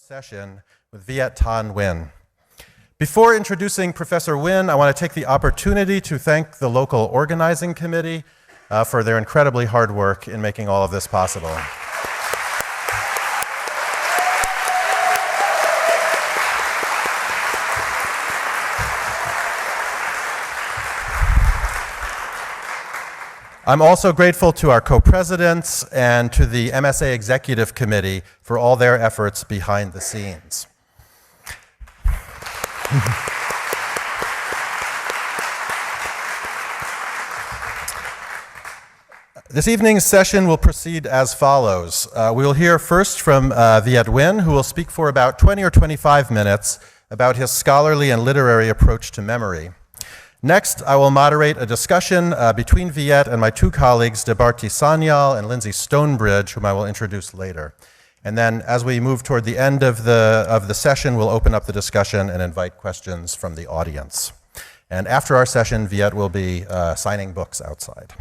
Session with Viet Thanh Nguyen. Before introducing Professor Nguyen, I want to take the opportunity to thank the local organizing committee for their incredibly hard work in making all of this possible. I'm also grateful to our co-presidents and to the MSA Executive Committee for all their efforts behind the scenes. This evening's session will proceed as follows. We will hear first from Viet Nguyen, who will speak for about 20 or 25 minutes about his scholarly and literary approach to memory. Next, I will moderate a discussion between Viet and my two colleagues, Debarti Sanyal and Lindsay Stonebridge, whom I will introduce later. And then, as we move toward the end of the session, we'll open up the discussion and invite questions from the audience. And after our session, Viet will be signing books outside.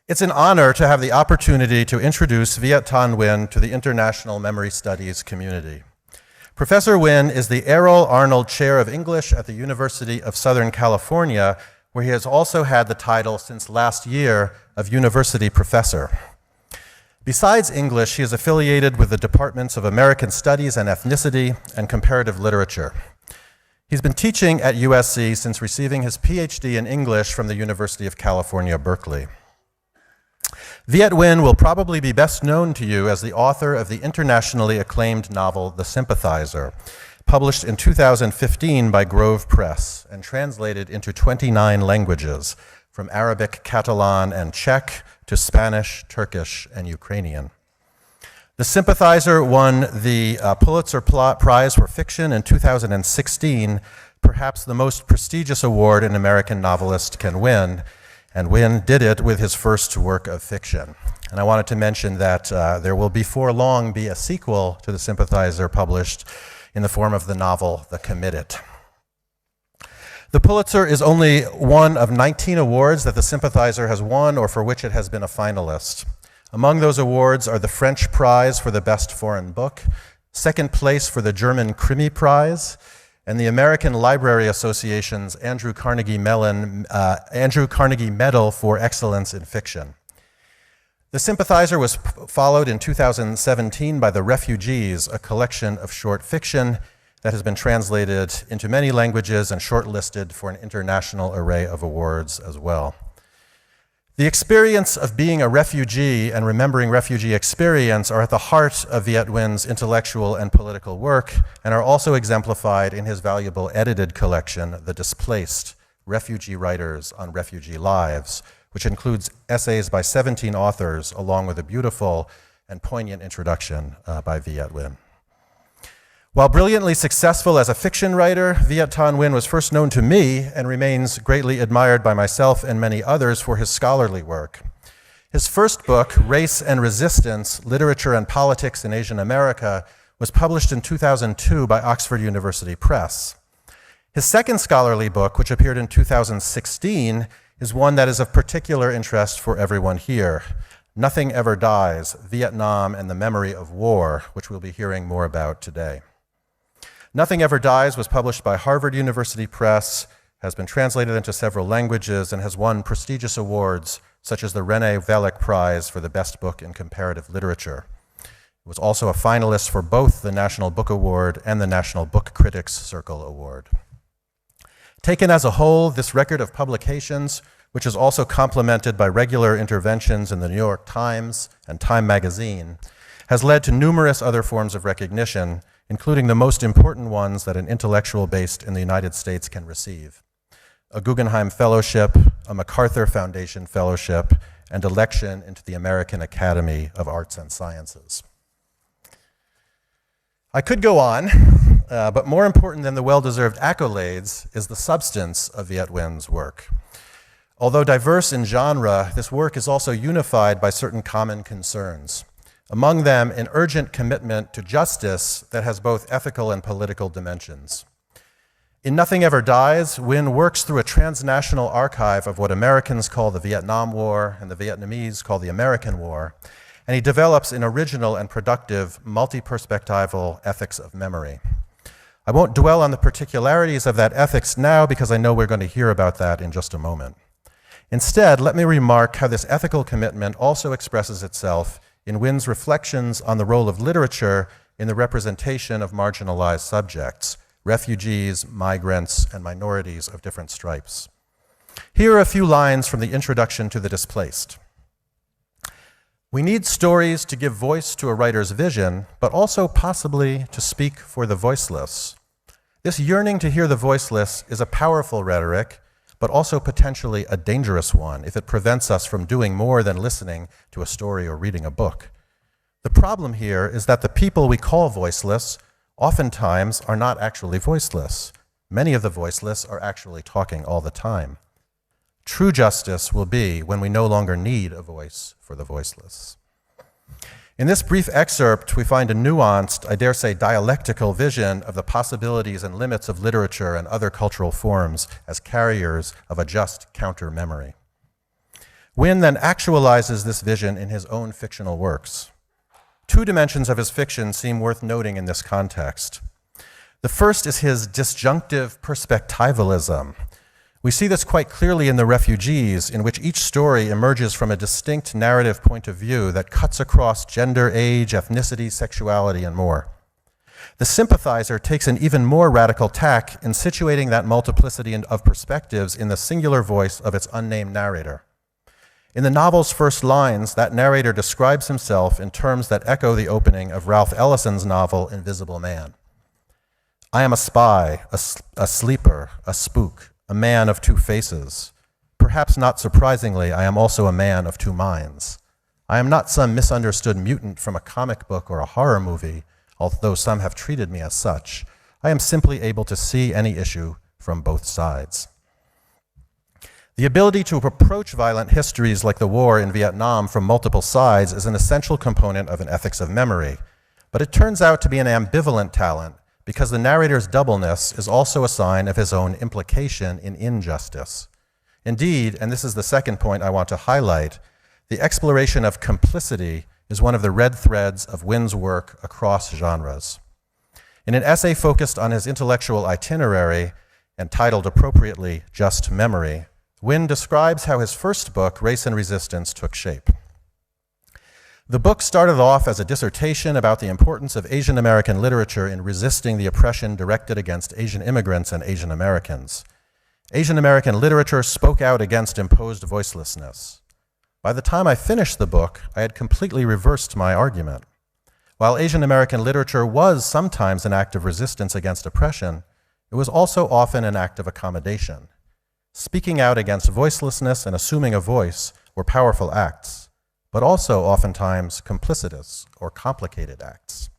It's an honor to have the opportunity to introduce Viet Thanh Nguyen to the international memory studies community. Professor Nguyen is the Errol Arnold Chair of English at the University of Southern California, where he has also had the title since last year of University Professor. Besides English, he is affiliated with the Departments of American Studies and Ethnicity and Comparative Literature. He's been teaching at USC since receiving his PhD in English from the University of California, Berkeley. Viet Nguyen will probably be best known to you as the author of the internationally acclaimed novel, The Sympathizer, published in 2015 by Grove Press and translated into 29 languages, from Arabic, Catalan, and Czech to Spanish, Turkish, and Ukrainian. The Sympathizer won the Pulitzer Prize for Fiction in 2016, perhaps the most prestigious award an American novelist can win, and Nguyen did it with his first work of fiction. And I wanted to mention that there will before long be a sequel to The Sympathizer published in the form of the novel The Committed. The Pulitzer is only one of 19 awards that The Sympathizer has won or for which it has been a finalist. Among those awards are the French Prize for the Best Foreign Book, second place for the German Krimi Prize, and the American Library Association's Andrew Carnegie Medal for Excellence in Fiction. The Sympathizer was followed in 2017 by The Refugees, a collection of short fiction that has been translated into many languages and shortlisted for an international array of awards as well. The experience of being a refugee and remembering refugee experience are at the heart of Viet Nguyen's intellectual and political work and are also exemplified in his valuable edited collection, The Displaced, Refugee Writers on Refugee Lives, which includes essays by 17 authors along with a beautiful and poignant introduction by Viet Nguyen. While brilliantly successful as a fiction writer, Viet Thanh Nguyen was first known to me and remains greatly admired by myself and many others for his scholarly work. His first book, Race and Resistance, Literature and Politics in Asian America, was published in 2002 by Oxford University Press. His second scholarly book, which appeared in 2016, is one that is of particular interest for everyone here. Nothing Ever Dies, Vietnam and the Memory of War, which we'll be hearing more about today. Nothing Ever Dies was published by Harvard University Press, has been translated into several languages, and has won prestigious awards such as the René Velek Prize for the Best Book in Comparative Literature. It was also a finalist for both the National Book Award and the National Book Critics Circle Award. Taken as a whole, this record of publications, which is also complemented by regular interventions in the New York Times and Time magazine, has led to numerous other forms of recognition, including the most important ones that an intellectual based in the United States can receive: a Guggenheim Fellowship, a MacArthur Foundation Fellowship, and election into the American Academy of Arts and Sciences. I could go on, but more important than the well-deserved accolades is the substance of Viet Nguyen's work. Although diverse in genre, this work is also unified by certain common concerns. Among them, an urgent commitment to justice that has both ethical and political dimensions. In Nothing Ever Dies, Nguyen works through a transnational archive of what Americans call the Vietnam War and the Vietnamese call the American War, and he develops an original and productive multi-perspectival ethics of memory. I won't dwell on the particularities of that ethics now because I know we're going to hear about that in just a moment. Instead, let me remark how this ethical commitment also expresses itself in Wynn's reflections on the role of literature in the representation of marginalized subjects, refugees, migrants, and minorities of different stripes. Here are a few lines from the introduction to The Displaced. We need stories to give voice to a writer's vision, but also possibly to speak for the voiceless. This yearning to hear the voiceless is a powerful rhetoric, but also potentially a dangerous one if it prevents us from doing more than listening to a story or reading a book. The problem here is that the people we call voiceless oftentimes are not actually voiceless. Many of the voiceless are actually talking all the time. True justice will be when we no longer need a voice for the voiceless. In this brief excerpt, we find a nuanced, I dare say dialectical vision of the possibilities and limits of literature and other cultural forms as carriers of a just counter-memory. Wynn then actualizes this vision in his own fictional works. Two dimensions of his fiction seem worth noting in this context. The first is his disjunctive perspectivalism. We see this quite clearly in The Refugees, in which each story emerges from a distinct narrative point of view that cuts across gender, age, ethnicity, sexuality, and more. The Sympathizer takes an even more radical tack in situating that multiplicity of perspectives in the singular voice of its unnamed narrator. In the novel's first lines, that narrator describes himself in terms that echo the opening of Ralph Ellison's novel, Invisible Man. I am a spy, a sleeper, a spook, a man of two faces. Perhaps not surprisingly, I am also a man of two minds. I am not some misunderstood mutant from a comic book or a horror movie, although some have treated me as such. I am simply able to see any issue from both sides. The ability to approach violent histories like the war in Vietnam from multiple sides is an essential component of an ethics of memory, but it turns out to be an ambivalent talent because the narrator's doubleness is also a sign of his own implication in injustice. Indeed, and this is the second point I want to highlight, the exploration of complicity is one of the red threads of Wynn's work across genres. In an essay focused on his intellectual itinerary and titled appropriately Just Memory, Wynn describes how his first book, Race and Resistance, took shape. The book started off as a dissertation about the importance of Asian American literature in resisting the oppression directed against Asian immigrants and Asian Americans. Asian American literature spoke out against imposed voicelessness. By the time I finished the book, I had completely reversed my argument. While Asian American literature was sometimes an act of resistance against oppression, it was also often an act of accommodation. Speaking out against voicelessness and assuming a voice were powerful acts, but also oftentimes complicitous or complicated acts.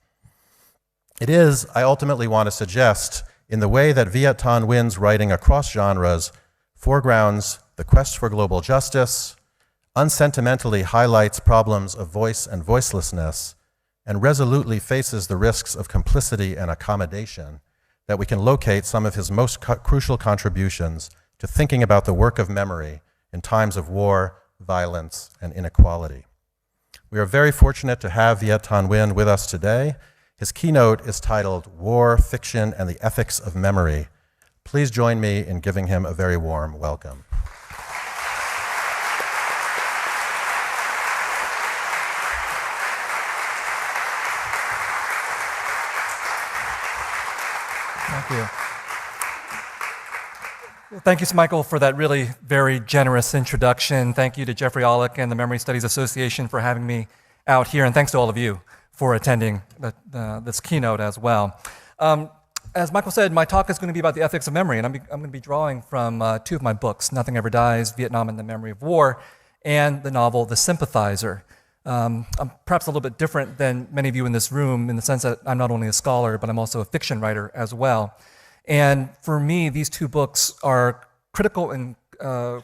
It is, I ultimately want to suggest, in the way that Viet Thanh Nguyen's writing across genres foregrounds the quest for global justice, unsentimentally highlights problems of voice and voicelessness, and resolutely faces the risks of complicity and accommodation, that we can locate some of his most crucial contributions to thinking about the work of memory in times of war, violence, and inequality. We are very fortunate to have Viet Thanh Nguyen with us today. His keynote is titled War, Fiction, and the Ethics of Memory. Please join me in giving him a very warm welcome. Thank you. Well, thank you, Michael, for that really very generous introduction. Thank you to Jeffrey Ollick and the Memory Studies Association for having me out here, and thanks to all of you for attending this keynote as well. As Michael said, my talk is going to be about the ethics of memory, and I'm going to be drawing from two of my books, Nothing Ever Dies, Vietnam and the Memory of War, and the novel The Sympathizer. I'm perhaps a little bit different than many of you in this room in the sense that I'm not only a scholar, but I'm also a fiction writer as well. And for me, these two books are critical and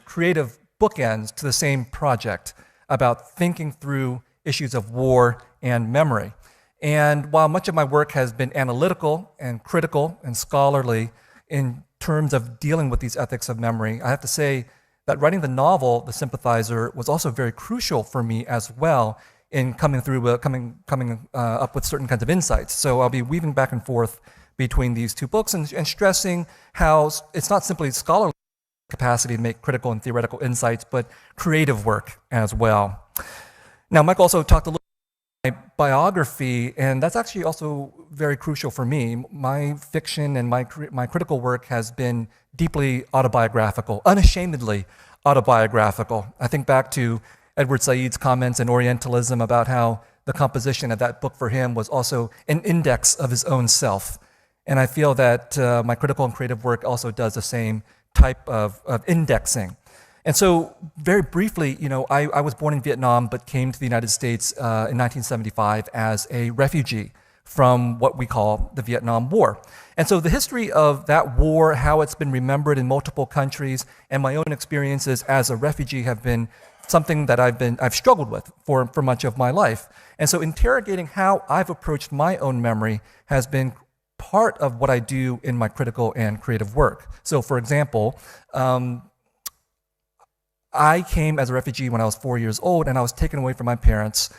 creative bookends to the same project about thinking through issues of war and memory. And while much of my work has been analytical and critical and scholarly in terms of dealing with these ethics of memory, I have to say that writing the novel, The Sympathizer, was also very crucial for me as well in coming up with certain kinds of insights. So I'll be weaving back and forth between these two books and stressing how it's not simply scholarly capacity to make critical and theoretical insights, but creative work as well. Now, Mike also talked a little about my biography, and that's actually also very crucial for me. My fiction and my critical work has been deeply autobiographical, unashamedly autobiographical. I think back to Edward Said's comments in Orientalism about how the composition of that book for him was also an index of his own self. And I feel that my critical and creative work also does the same type of indexing. And so very briefly, I was born in Vietnam but came to the United States in 1975 as a refugee from what we call the Vietnam War. And so the history of that war, how it's been remembered in multiple countries, and my own experiences as a refugee have been something that I've struggled with for much of my life. And so interrogating how I've approached my own memory has been part of what I do in my critical and creative work. So for example, I came as a refugee when I was 4 years old, and I was taken away from my parents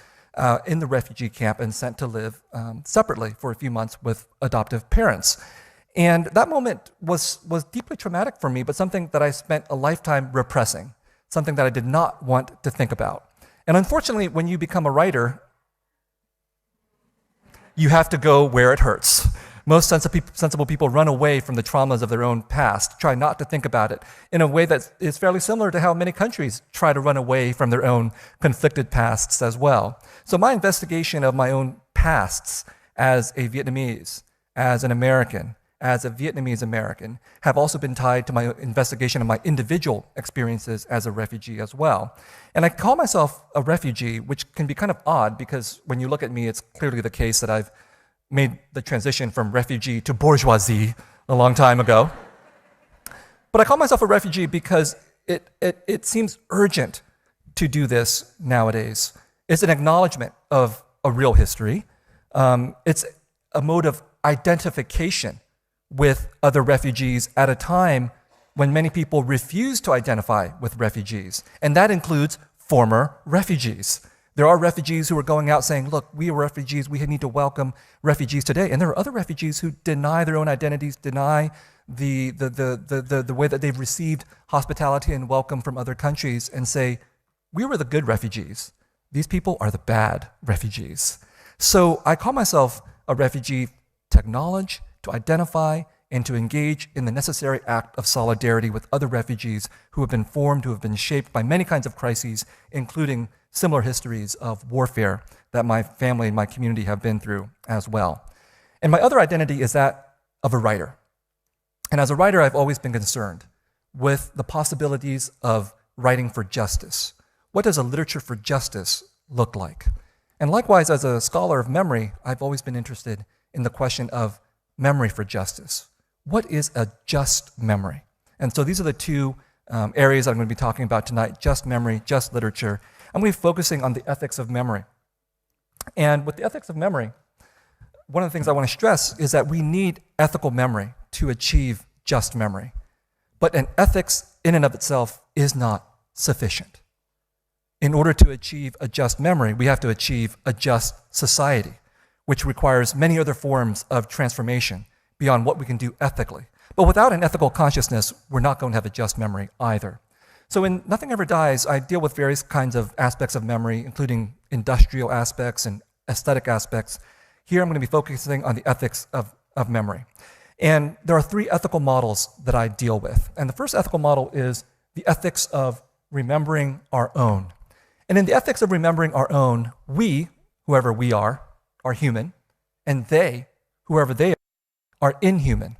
in the refugee camp and sent to live separately for a few months with adoptive parents. And that moment was deeply traumatic for me, but something that I spent a lifetime repressing, something that I did not want to think about. And unfortunately, when you become a writer, you have to go where it hurts. Most sensible people run away from the traumas of their own past, try not to think about it, in a way that is fairly similar to how many countries try to run away from their own conflicted pasts as well. So my investigation of my own pasts as a Vietnamese, as an American, as a Vietnamese American, have also been tied to my investigation of my individual experiences as a refugee as well. And I call myself a refugee, which can be kind of odd because when you look at me, it's clearly the case that I've made the transition from refugee to bourgeoisie a long time ago. But I call myself a refugee because it seems urgent to do this nowadays. It's an acknowledgement of a real history. It's a mode of identification with other refugees at a time when many people refuse to identify with refugees. And that includes former refugees. There are refugees who are going out saying, look, we are refugees, we need to welcome refugees today. And there are other refugees who deny their own identities, deny the way that they've received hospitality and welcome from other countries and say, we were the good refugees. These people are the bad refugees. So I call myself a refugee to acknowledge, to identify, and to engage in the necessary act of solidarity with other refugees who have been formed, who have been shaped by many kinds of crises, including similar histories of warfare that my family and my community have been through as well. And my other identity is that of a writer. And as a writer, I've always been concerned with the possibilities of writing for justice. What does a literature for justice look like? And likewise, as a scholar of memory, I've always been interested in the question of memory for justice. What is a just memory? And so these are the two areas I'm going to be talking about tonight: just memory, just literature. I'm going to be focusing on the ethics of memory. And with the ethics of memory, one of the things I want to stress is that we need ethical memory to achieve just memory. But an ethics in and of itself is not sufficient. In order to achieve a just memory, we have to achieve a just society, which requires many other forms of transformation beyond what we can do ethically. But without an ethical consciousness, we're not going to have a just memory either. So in Nothing Ever Dies, I deal with various kinds of aspects of memory, including industrial aspects and aesthetic aspects. Here I'm going to be focusing on the ethics of memory. And there are three ethical models that I deal with. And the first ethical model is the ethics of remembering our own. And in the ethics of remembering our own, we, whoever we are human, and they, whoever they are inhuman.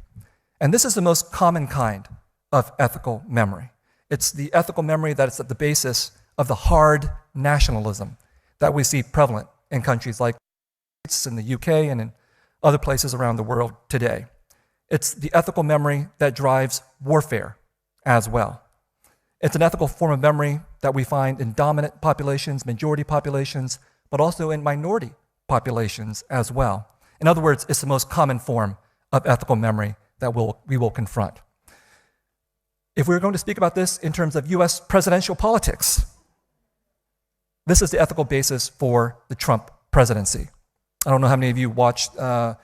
And this is the most common kind of ethical memory. It's the ethical memory that is at the basis of the hard nationalism that we see prevalent in countries like in the UK and in other places around the world today. It's the ethical memory that drives warfare as well. It's an ethical form of memory that we find in dominant populations, majority populations, but also in minority populations as well. In other words, it's the most common form of ethical memory that we will confront. If we were going to speak about this in terms of US presidential politics, This is the ethical basis for the Trump presidency. I don't know how many of you watched the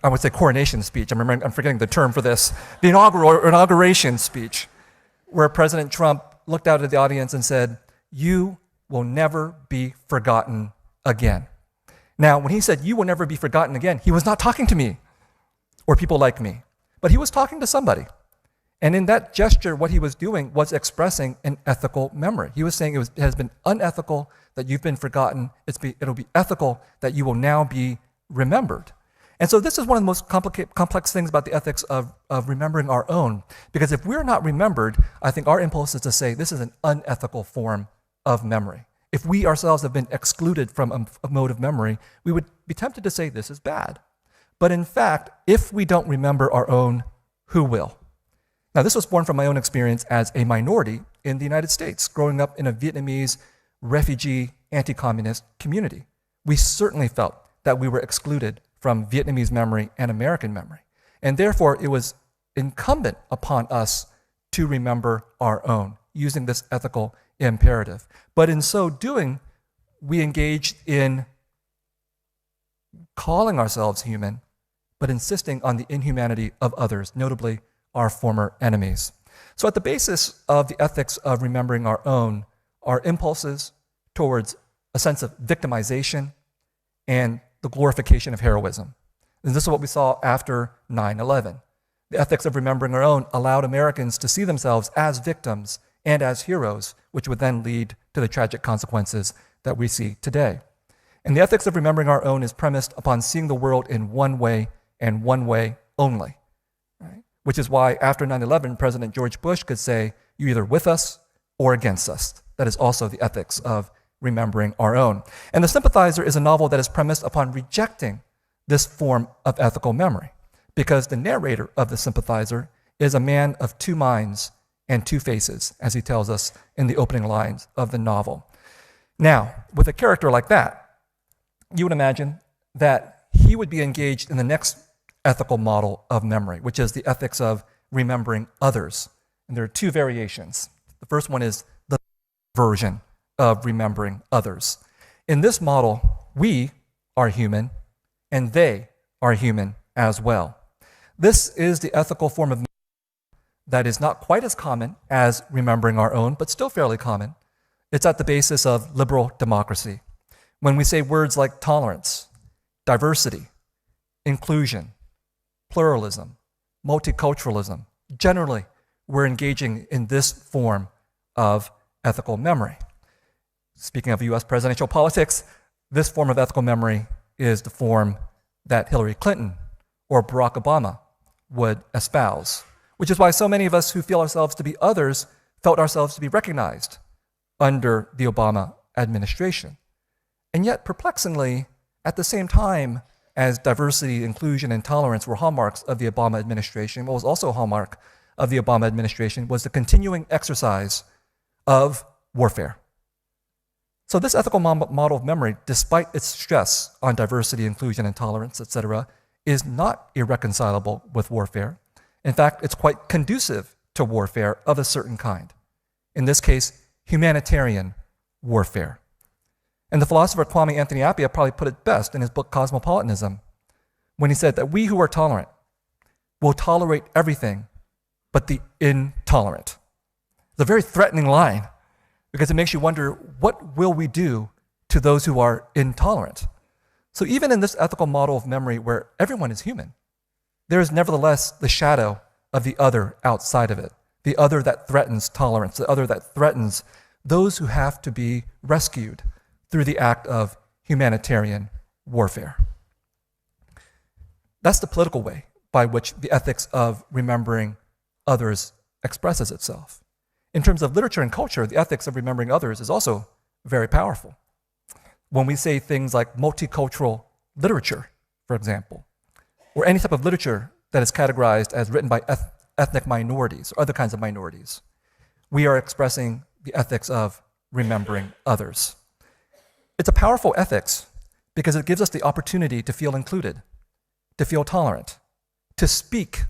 I would say coronation speech. I'm forgetting the term for this. The inauguration speech, where President Trump looked out at the audience and said, "You will never be forgotten again." Now, when he said, "You will never be forgotten again," he was not talking to me or people like me, but he was talking to somebody. And in that gesture, what he was doing was expressing an ethical memory. He was saying it has been unethical that you've been forgotten. It'll be ethical that you will now be remembered. And so this is one of the most complex things about the ethics of remembering our own. Because if we're not remembered, I think our impulse is to say this is an unethical form of memory. If we ourselves have been excluded from a mode of memory, we would be tempted to say this is bad. But in fact, if we don't remember our own, who will? Now, this was born from my own experience as a minority in the United States, growing up in a Vietnamese refugee anti-communist community. We certainly felt that we were excluded from Vietnamese memory and American memory. And therefore, it was incumbent upon us to remember our own, using this ethical imperative. But in so doing, we engaged in calling ourselves human, but insisting on the inhumanity of others, notably our former enemies. So at the basis of the ethics of remembering our own are impulses towards a sense of victimization and the glorification of heroism. And this is what we saw after 9/11. The ethics of remembering our own allowed Americans to see themselves as victims and as heroes, which would then lead to the tragic consequences that we see today. And the ethics of remembering our own is premised upon seeing the world in one way and one way only. Right? Which is why after 9/11, President George Bush could say, "You're either with us or against us." That is also the ethics of remembering our own. And The Sympathizer is a novel that is premised upon rejecting this form of ethical memory, because the narrator of The Sympathizer is a man of two minds and two faces, as he tells us in the opening lines of the novel. Now, with a character like that, you would imagine that he would be engaged in the next ethical model of memory, which is the ethics of remembering others. And there are two variations. The first one is the version of remembering others. In this model, we are human, and they are human as well. This is the ethical form of memory that is not quite as common as remembering our own, but still fairly common. It's at the basis of liberal democracy. When we say words like tolerance, diversity, inclusion, pluralism, multiculturalism, generally we're engaging in this form of ethical memory. Speaking of US presidential politics, this form of ethical memory is the form that Hillary Clinton or Barack Obama would espouse, which is why so many of us who feel ourselves to be others felt ourselves to be recognized under the Obama administration. And yet, perplexingly, at the same time as diversity, inclusion, and tolerance were hallmarks of the Obama administration, what was also a hallmark of the Obama administration was the continuing exercise of warfare. So this ethical model of memory, despite its stress on diversity, inclusion, and tolerance, etc., is not irreconcilable with warfare. In fact, it's quite conducive to warfare of a certain kind. In this case, humanitarian warfare. And the philosopher Kwame Anthony Appiah probably put it best in his book Cosmopolitanism, when he said that we who are tolerant will tolerate everything but the intolerant. It's a very threatening line, because it makes you wonder, what will we do to those who are intolerant? So even in this ethical model of memory where everyone is human, there is nevertheless the shadow of the other outside of it, the other that threatens tolerance, the other that threatens those who have to be rescued through the act of humanitarian warfare. That's the political way by which the ethics of remembering others expresses itself. In terms of literature and culture, the ethics of remembering others is also very powerful. When we say things like multicultural literature, for example, or any type of literature that is categorized as written by ethnic minorities or other kinds of minorities, we are expressing the ethics of remembering others. It's a powerful ethics because it gives us the opportunity to feel included, to feel tolerant, to speak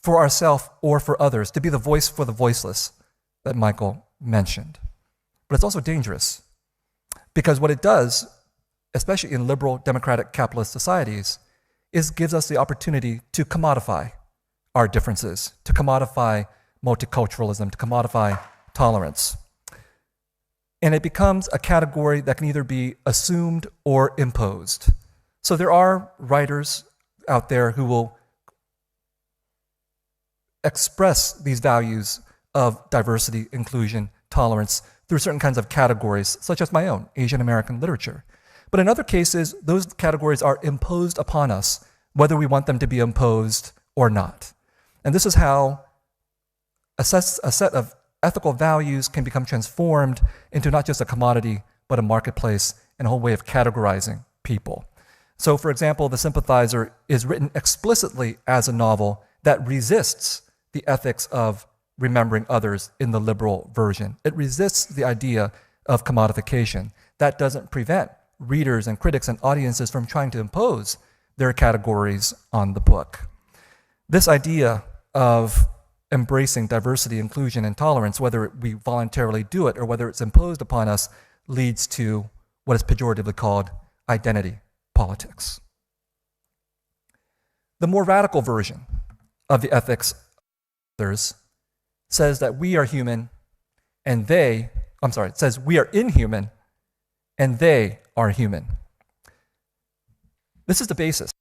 for ourselves or for others, to be the voice for the voiceless that Michael mentioned. but it's also dangerous. Because what it does, especially in liberal democratic capitalist societies, is gives us the opportunity to commodify our differences, to commodify multiculturalism, to commodify tolerance. And it becomes a category that can either be assumed or imposed. So there are writers out there who will express these values of diversity, inclusion, tolerance through certain kinds of categories, such as my own, Asian American literature. But in other cases, those categories are imposed upon us, whether we want them to be imposed or not. And this is how a set of ethical values can become transformed into not just a commodity, but a marketplace and a whole way of categorizing people. So, for example, The Sympathizer is written explicitly as a novel that resists the ethics of remembering others in the liberal version. It resists the idea of commodification. That doesn't prevent readers and critics and audiences from trying to impose their categories on the book. This idea of embracing diversity, inclusion, and tolerance, whether we voluntarily do it or whether it's imposed upon us, leads to what is pejoratively called identity politics. The more radical version of the ethics of others says that we are human and it says we are inhuman and they are human. This is the basis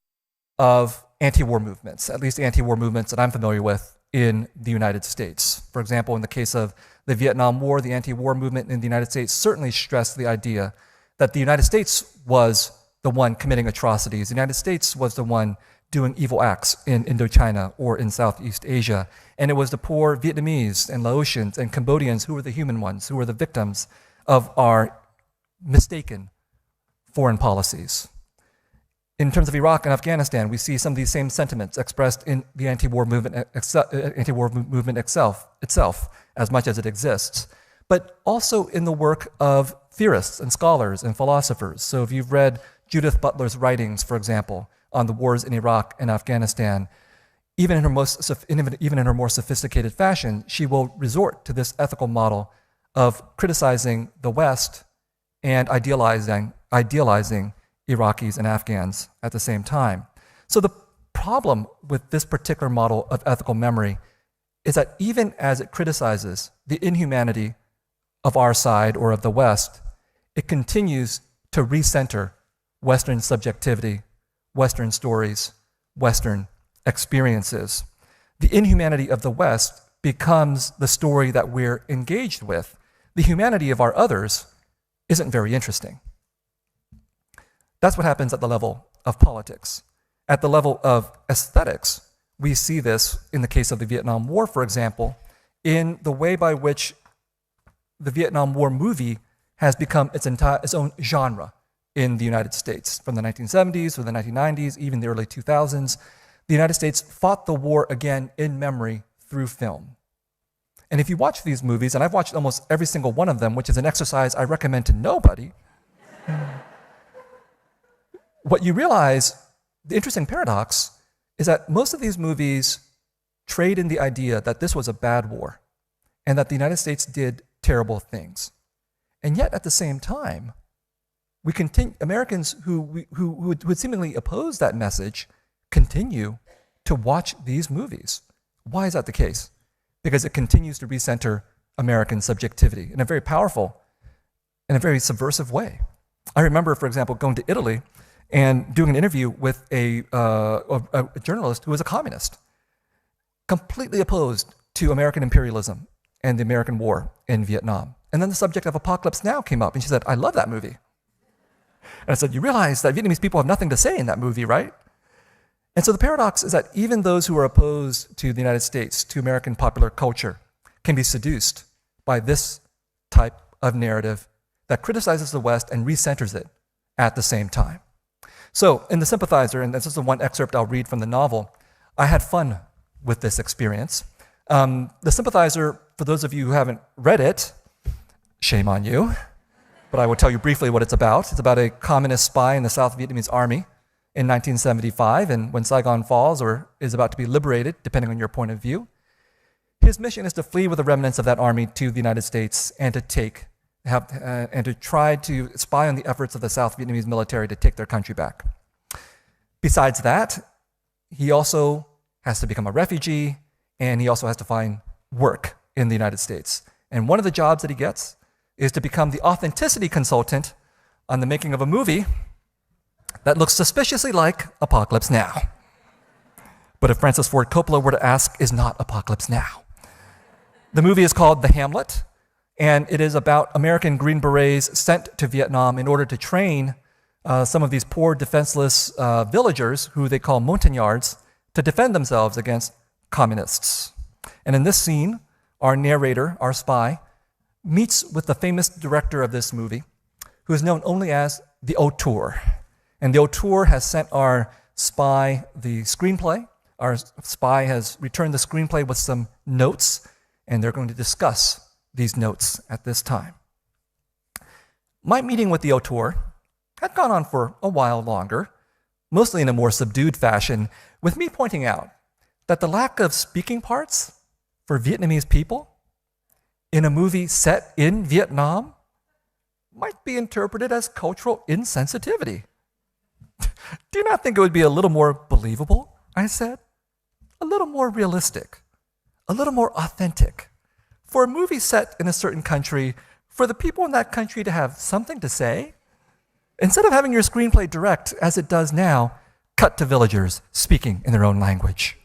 of anti-war movements, at least anti-war movements that I'm familiar with in the United States. For example, in the case of the Vietnam War, the anti-war movement in the United States certainly stressed the idea that the United States was the one committing atrocities. The United States was the one doing evil acts in Indochina or in Southeast Asia. And it was the poor Vietnamese and Laotians and Cambodians who were the human ones, who were the victims of our mistaken foreign policies. In terms of Iraq and Afghanistan, we see some of these same sentiments expressed in the anti-war movement itself, as much as it exists, but also in the work of theorists and scholars and philosophers. So if you've read Judith Butler's writings, for example, on the wars in Iraq and Afghanistan, even in her more sophisticated fashion, she will resort to this ethical model of criticizing the West and idealizing Iraqis and Afghans at the same time. So the problem with this particular model of ethical memory is that even as it criticizes the inhumanity of our side or of the West, it continues to recenter Western subjectivity, Western stories, Western experiences. The inhumanity of the West becomes the story that we're engaged with. The humanity of our others isn't very interesting. That's what happens at the level of politics. At the level of aesthetics, we see this in the case of the Vietnam War, for example, in the way by which the Vietnam War movie has become its own genre in the United States. From the 1970s, from the 1990s, even the early 2000s, the United States fought the war again in memory through film. And if you watch these movies, and I've watched almost every single one of them, which is an exercise I recommend to nobody, what you realize, the interesting paradox, is that most of these movies trade in the idea that this was a bad war and that the United States did terrible things. And yet, at the same time, Americans who would seemingly oppose that message continue to watch these movies. Why is that the case? Because it continues to recenter American subjectivity in a very powerful and a very subversive way. I remember, for example, going to Italy and doing an interview with a journalist who was a communist, completely opposed to American imperialism and the American war in Vietnam. And then the subject of Apocalypse Now came up, and she said, "I love that movie." And I said, "You realize that Vietnamese people have nothing to say in that movie, right?" And so the paradox is that even those who are opposed to the United States, to American popular culture, can be seduced by this type of narrative that criticizes the West and recenters it at the same time. So in The Sympathizer, and this is the one excerpt I'll read from the novel, I had fun with this experience. The Sympathizer, for those of you who haven't read it, shame on you, but I will tell you briefly what it's about. It's about a communist spy in the South Vietnamese army in 1975, and when Saigon falls or is about to be liberated, depending on your point of view, his mission is to flee with the remnants of that army to the United States and to take and to try to spy on the efforts of the South Vietnamese military to take their country back. Besides that, he also has to become a refugee, and he also has to find work in the United States. And one of the jobs that he gets is to become the authenticity consultant on the making of a movie that looks suspiciously like Apocalypse Now. But if Francis Ford Coppola were to ask, is not Apocalypse Now? The movie is called The Hamlet, and it is about American Green Berets sent to Vietnam in order to train some of these poor, defenseless villagers, who they call montagnards, to defend themselves against communists. And in this scene, our narrator, our spy, meets with the famous director of this movie, who is known only as the auteur. And the auteur has sent our spy the screenplay. Our spy has returned the screenplay with some notes, and they're going to discuss these notes at this time. My meeting with the auteur had gone on for a while longer, mostly in a more subdued fashion, with me pointing out that the lack of speaking parts for Vietnamese people in a movie set in Vietnam might be interpreted as cultural insensitivity. Do you not think it would be a little more believable, I said? A little more realistic, a little more authentic, for a movie set in a certain country, for the people in that country to have something to say, instead of having your screenplay direct, as it does now, cut to villagers speaking in their own language.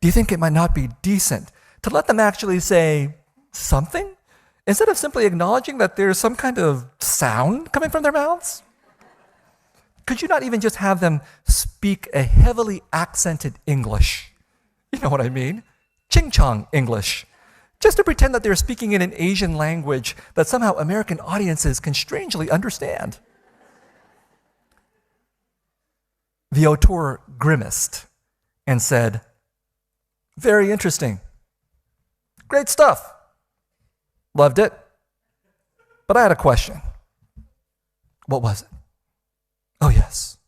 Do you think it might not be decent to let them actually say something, instead of simply acknowledging that there's some kind of sound coming from their mouths? Could you not even just have them speak a heavily accented English? You know what I mean? Ching-chong English. Just to pretend that they're speaking in an Asian language that somehow American audiences can strangely understand. The auteur grimaced and said, "Very interesting. Great stuff. Loved it. But I had a question." What was it? Oh, yes.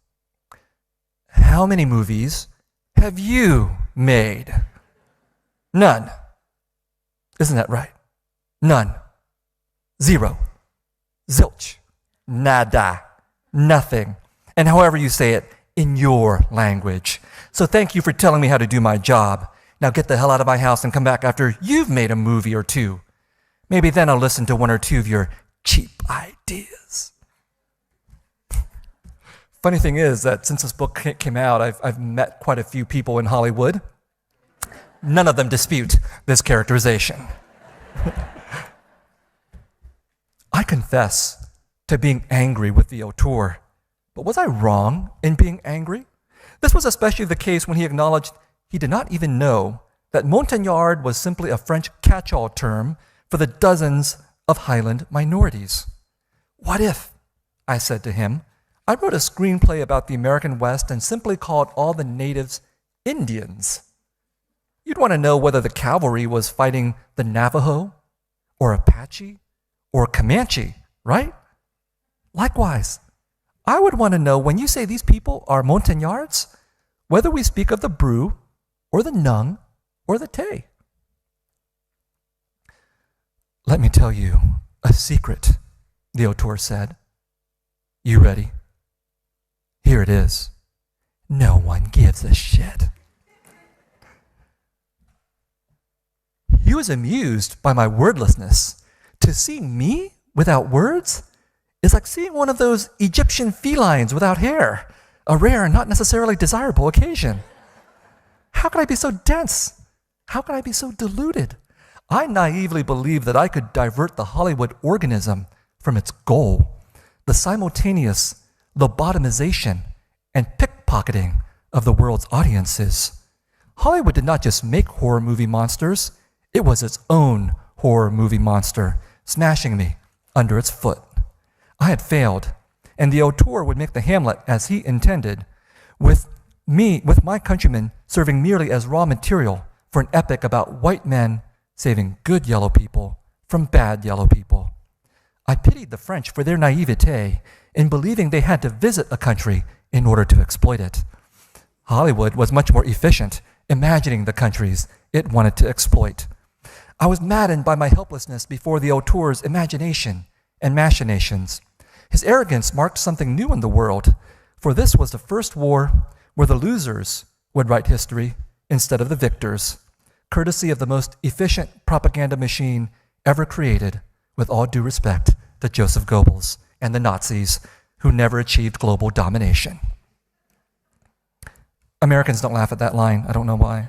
How many movies have you made? None. Isn't that right? None. Zero. Zilch. Nada. Nothing. And however you say it, in your language. So thank you for telling me how to do my job. Now get the hell out of my house and come back after you've made a movie or two. Maybe then I'll listen to one or two of your cheap ideas. Funny thing is that since this book came out, I've met quite a few people in Hollywood. None of them dispute this characterization. I confess to being angry with the auteur, but was I wrong in being angry? This was especially the case when he acknowledged he did not even know that montagnard was simply a French catch-all term for the dozens of Highland minorities. What if, I said to him, I wrote a screenplay about the American West and simply called all the natives Indians? You'd want to know whether the cavalry was fighting the Navajo or Apache or Comanche, right? Likewise, I would want to know when you say these people are montagnards, whether we speak of the Bru or the Nung or the Tay. Let me tell you a secret, the auteur said. You ready? Here it is. No one gives a shit. He was amused by my wordlessness. To see me without words is like seeing one of those Egyptian felines without hair, a rare and not necessarily desirable occasion. How could I be so dense? How could I be so deluded? I naively believed that I could divert the Hollywood organism from its goal, the simultaneous lobotomization and pickpocketing of the world's audiences. Hollywood did not just make horror movie monsters, it was its own horror movie monster, smashing me under its foot. I had failed, and the auteur would make the Hamlet as he intended, with my countrymen serving merely as raw material for an epic about white men saving good yellow people from bad yellow people. I pitied the French for their naivete in believing they had to visit a country in order to exploit it. Hollywood was much more efficient, imagining the countries it wanted to exploit. I was maddened by my helplessness before the auteur's imagination and machinations. His arrogance marked something new in the world, for this was the first war where the losers would write history instead of the victors, courtesy of the most efficient propaganda machine ever created, with all due respect to Joseph Goebbels and the Nazis, who never achieved global domination. Americans don't laugh at that line. I don't know why.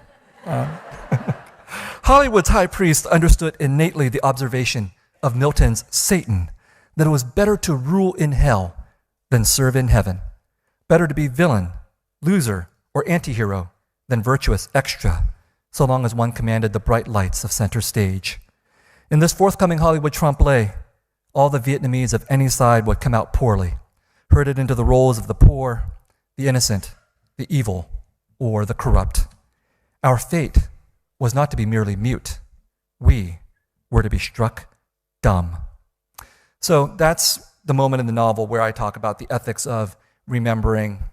Hollywood's high priest understood innately the observation of Milton's Satan, that it was better to rule in hell than serve in heaven, better to be villain, loser, or antihero than virtuous extra, so long as one commanded the bright lights of center stage. In this forthcoming Hollywood trompe-l'oeil, all the Vietnamese of any side would come out poorly, herded into the roles of the poor, the innocent, the evil, or the corrupt. Our fate was not to be merely mute. We were to be struck dumb. So that's the moment in the novel where I talk about the ethics of remembering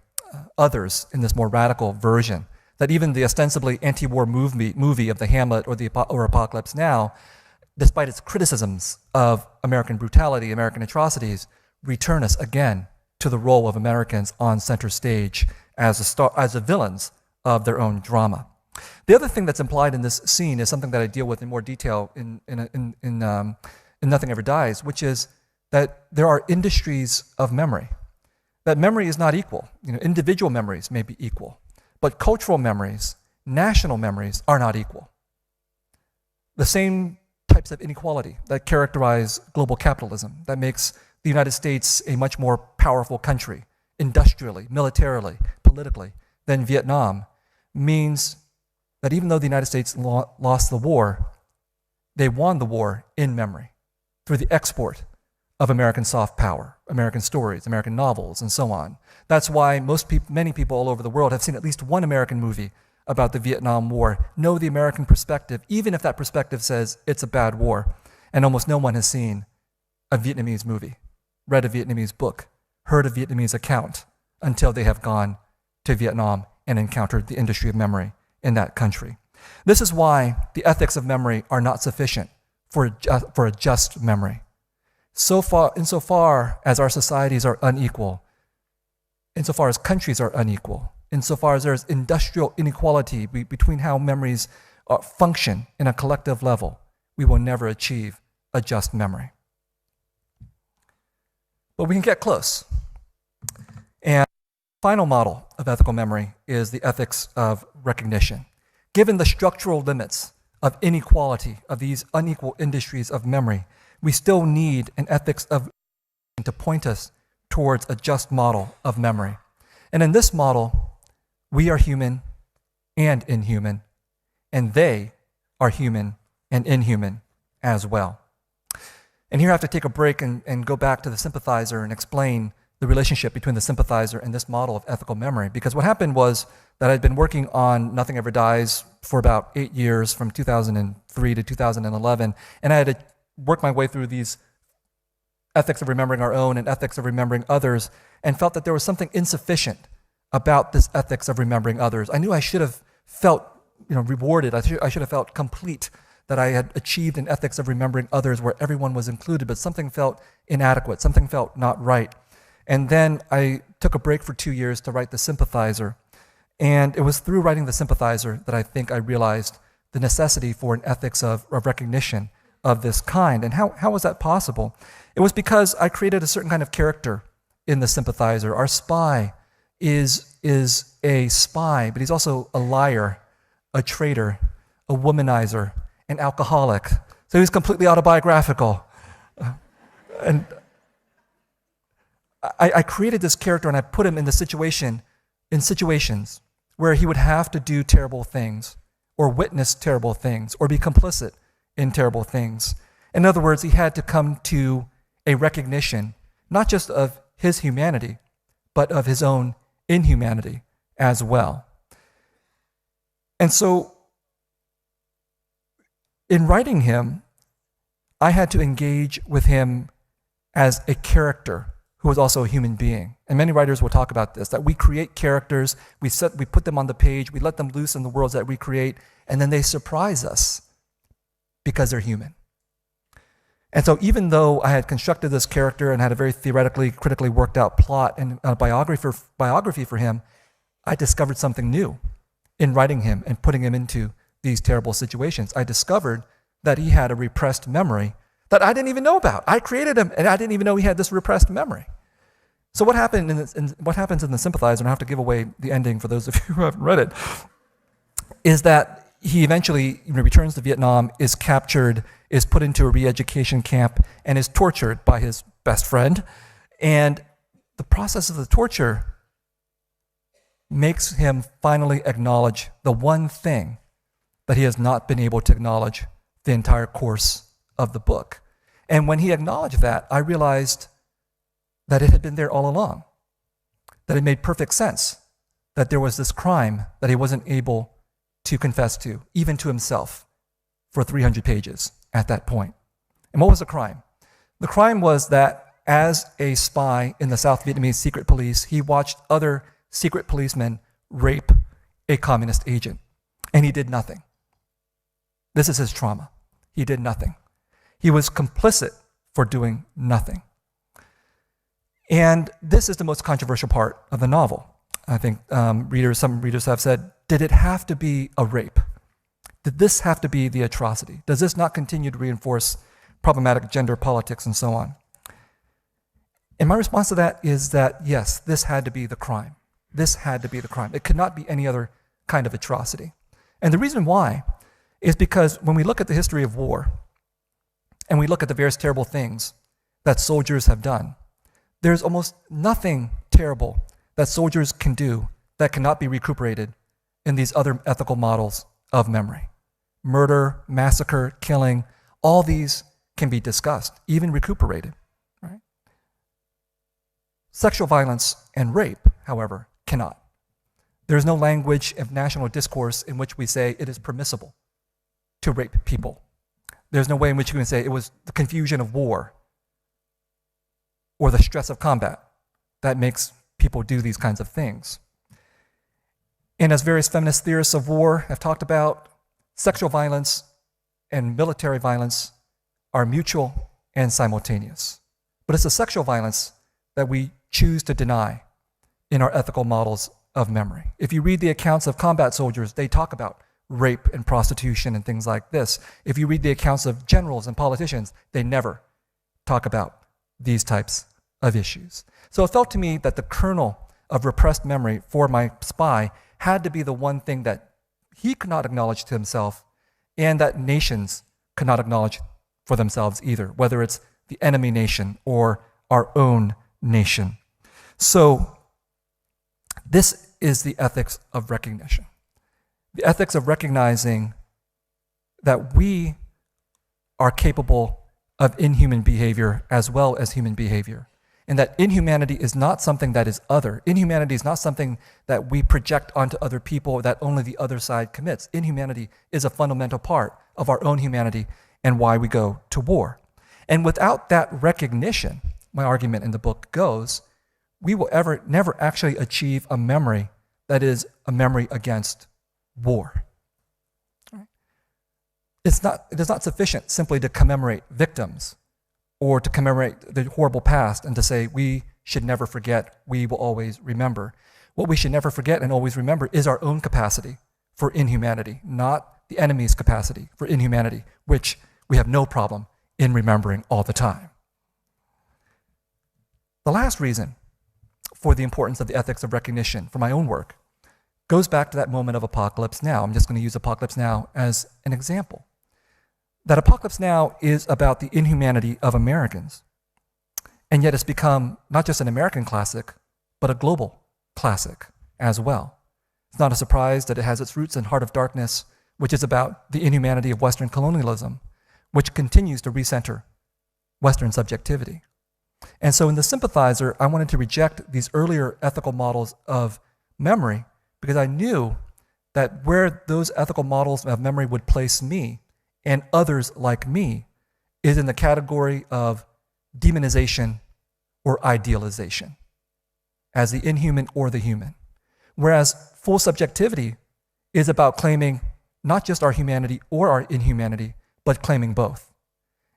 others in this more radical version, that even the ostensibly anti-war movie of the Hamlet or Apocalypse Now, despite its criticisms of American brutality, American atrocities, return us again to the role of Americans on center stage as the villains of their own drama. The other thing that's implied in this scene is something that I deal with in more detail in Nothing Ever Dies, which is that there are industries of memory. That memory is not equal. Individual memories may be equal, but cultural memories, national memories are not equal. The same types of inequality that characterize global capitalism, that makes the United States a much more powerful country, industrially, militarily, politically, than Vietnam, means that even though the United States lost the war, they won the war in memory through the export of American soft power, American stories, American novels, and so on. That's why many people all over the world have seen at least one American movie about the Vietnam War, know the American perspective, even if that perspective says it's a bad war. And almost no one has seen a Vietnamese movie, read a Vietnamese book, heard a Vietnamese account until they have gone to Vietnam and encountered the industry of memory in that country. This is why the ethics of memory are not sufficient for a just memory. Insofar as our societies are unequal, insofar as countries are unequal, insofar as there's industrial inequality between how memories function in a collective level, we will never achieve a just memory. But we can get close. And the final model of ethical memory is the ethics of recognition. Given the structural limits of inequality of these unequal industries of memory, we still need an ethics of to point us towards a just model of memory. And in this model, we are human and inhuman, and they are human and inhuman as well. And here I have to take a break and go back to the sympathizer and explain the relationship between the sympathizer and this model of ethical memory. Because what happened was that I'd been working on Nothing Ever Dies for about 8 years, from 2003 to 2011, and I had to work my way through these ethics of remembering our own and ethics of remembering others, and felt that there was something insufficient about this ethics of remembering others. I knew I should have felt rewarded. I should have felt complete, that I had achieved an ethics of remembering others where everyone was included, but something felt inadequate, something felt not right. And then I took a break for 2 years to write the Sympathizer. And it was through writing the Sympathizer that I think I realized the necessity for an ethics of recognition of this kind. And how was that possible? It was because I created a certain kind of character in the Sympathizer. Our spy is a spy, but he's also a liar, a traitor, a womanizer, an alcoholic. So he's completely autobiographical. And I created this character and I put him in situations where he would have to do terrible things or witness terrible things or be complicit in terrible things. In other words, he had to come to a recognition, not just of his humanity, but of his own inhumanity as well. And so, in writing him, I had to engage with him as a character who was also a human being. And many writers will talk about this, that we create characters, we put them on the page, we let them loose in the worlds that we create, and then they surprise us. because they're human. And so even though I had constructed this character and had a very theoretically, critically worked out plot and a biography for him, I discovered something new in writing him and putting him into these terrible situations. I discovered that he had a repressed memory that I didn't even know about. I created him, and I didn't even know he had this repressed memory. So what happened what happens in the Sympathizer, and I have to give away the ending for those of you who haven't read it, is that he eventually returns to Vietnam, is captured, is put into a re-education camp, and is tortured by his best friend. And the process of the torture makes him finally acknowledge the one thing that he has not been able to acknowledge the entire course of the book. And when he acknowledged that, I realized that it had been there all along, that it made perfect sense, that there was this crime that he wasn't able to confess to, even to himself, for 300 pages at that point. And what was the crime? The crime was that as a spy in the South Vietnamese secret police, he watched other secret policemen rape a communist agent, and he did nothing. This is his trauma. He did nothing. He was complicit for doing nothing. And this is the most controversial part of the novel. I think some readers have said, did it have to be a rape? Did this have to be the atrocity? Does this not continue to reinforce problematic gender politics and so on? And my response to that is that, yes, this had to be the crime. This had to be the crime. It could not be any other kind of atrocity. And the reason why is because when we look at the history of war and we look at the various terrible things that soldiers have done, there's almost nothing terrible that soldiers can do that cannot be recuperated in these other ethical models of memory. Murder, massacre, killing, all these can be discussed, even recuperated. Right? Sexual violence and rape, however, cannot. There is no language of national discourse in which we say it is permissible to rape people. There's no way in which you can say it was the confusion of war or the stress of combat that makes people do these kinds of things. And as various feminist theorists of war have talked about, sexual violence and military violence are mutual and simultaneous. But it's the sexual violence that we choose to deny in our ethical models of memory. If you read the accounts of combat soldiers, they talk about rape and prostitution and things like this. If you read the accounts of generals and politicians, they never talk about these types of issues. So it felt to me that the kernel of repressed memory for my spy had to be the one thing that he could not acknowledge to himself and that nations could not acknowledge for themselves either, whether it's the enemy nation or our own nation. So this is the ethics of recognition. The ethics of recognizing that we are capable of inhuman behavior as well as human behavior. And that inhumanity is not something that is other. Inhumanity is not something that we project onto other people that only the other side commits. Inhumanity is a fundamental part of our own humanity and why we go to war. And without that recognition, my argument in the book goes, we will never actually achieve a memory that is a memory against war. It is not sufficient simply to commemorate victims or to commemorate the horrible past and to say we should never forget, we will always remember. What we should never forget and always remember is our own capacity for inhumanity, not the enemy's capacity for inhumanity, which we have no problem in remembering all the time. The last reason for the importance of the ethics of recognition for my own work goes back to that moment of Apocalypse Now. I'm just going to use Apocalypse Now as an example. That Apocalypse Now is about the inhumanity of Americans. And yet it's become not just an American classic, but a global classic as well. It's not a surprise that it has its roots in Heart of Darkness, which is about the inhumanity of Western colonialism, which continues to recenter Western subjectivity. And so in the Sympathizer, I wanted to reject these earlier ethical models of memory because I knew that where those ethical models of memory would place me and others like me is in the category of demonization or idealization as the inhuman or the human. Whereas full subjectivity is about claiming not just our humanity or our inhumanity, but claiming both.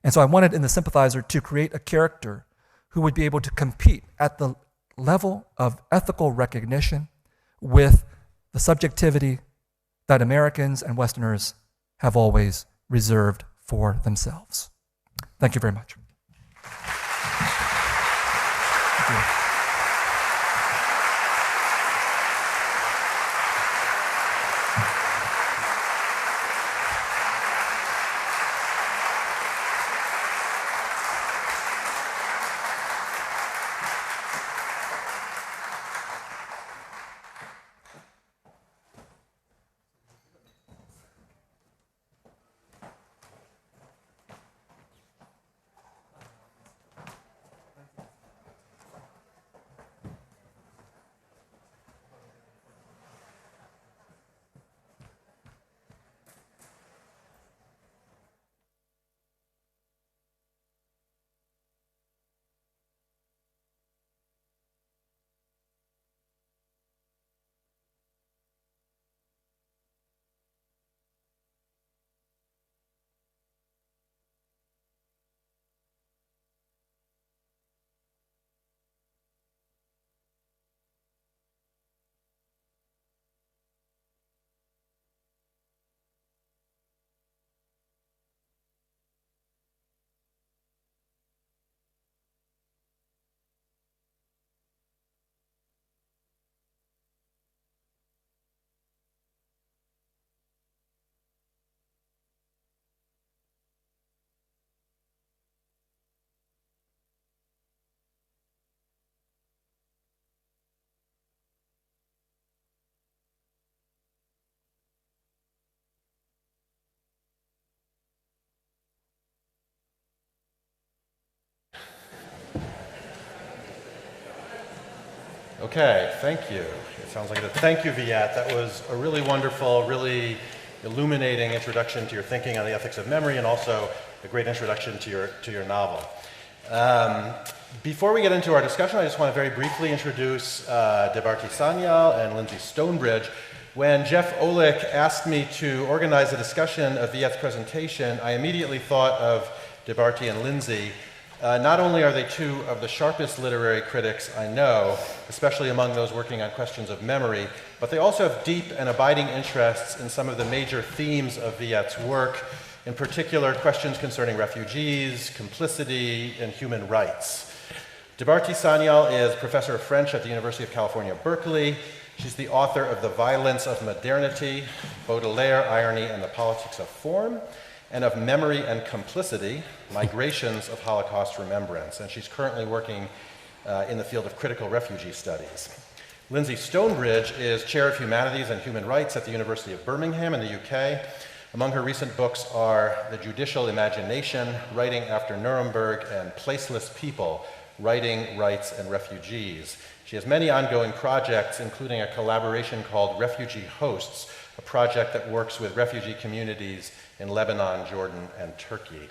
And so I wanted in the Sympathizer to create a character who would be able to compete at the level of ethical recognition with the subjectivity that Americans and Westerners have always reserved for themselves. Thank you very much. Thank you. Okay, thank you. It sounds like a thank you, Viet. That was a really wonderful, really illuminating introduction to your thinking on the ethics of memory, and also a great introduction to your novel. Before we get into our discussion, I just want to very briefly introduce Debarti Sanyal and Lindsay Stonebridge. When Jeff Olick asked me to organize a discussion of Viet's presentation, I immediately thought of Debarti and Lindsay. Not only are they two of the sharpest literary critics I know, especially among those working on questions of memory, but they also have deep and abiding interests in some of the major themes of Viet's work, in particular questions concerning refugees, complicity, and human rights. Debarti Sanyal is professor of French at the University of California, Berkeley. She's the author of The Violence of Modernity, Baudelaire, Irony, and the Politics of Form, and of Memory and Complicity, Migrations of Holocaust Remembrance. And she's currently working in the field of critical refugee studies. Lindsay Stonebridge is Chair of Humanities and Human Rights at the University of Birmingham in the UK. Among her recent books are The Judicial Imagination, Writing After Nuremberg, and Placeless People, Writing, Rights, and Refugees. She has many ongoing projects, including a collaboration called Refugee Hosts, a project that works with refugee communities in Lebanon, Jordan, and Turkey.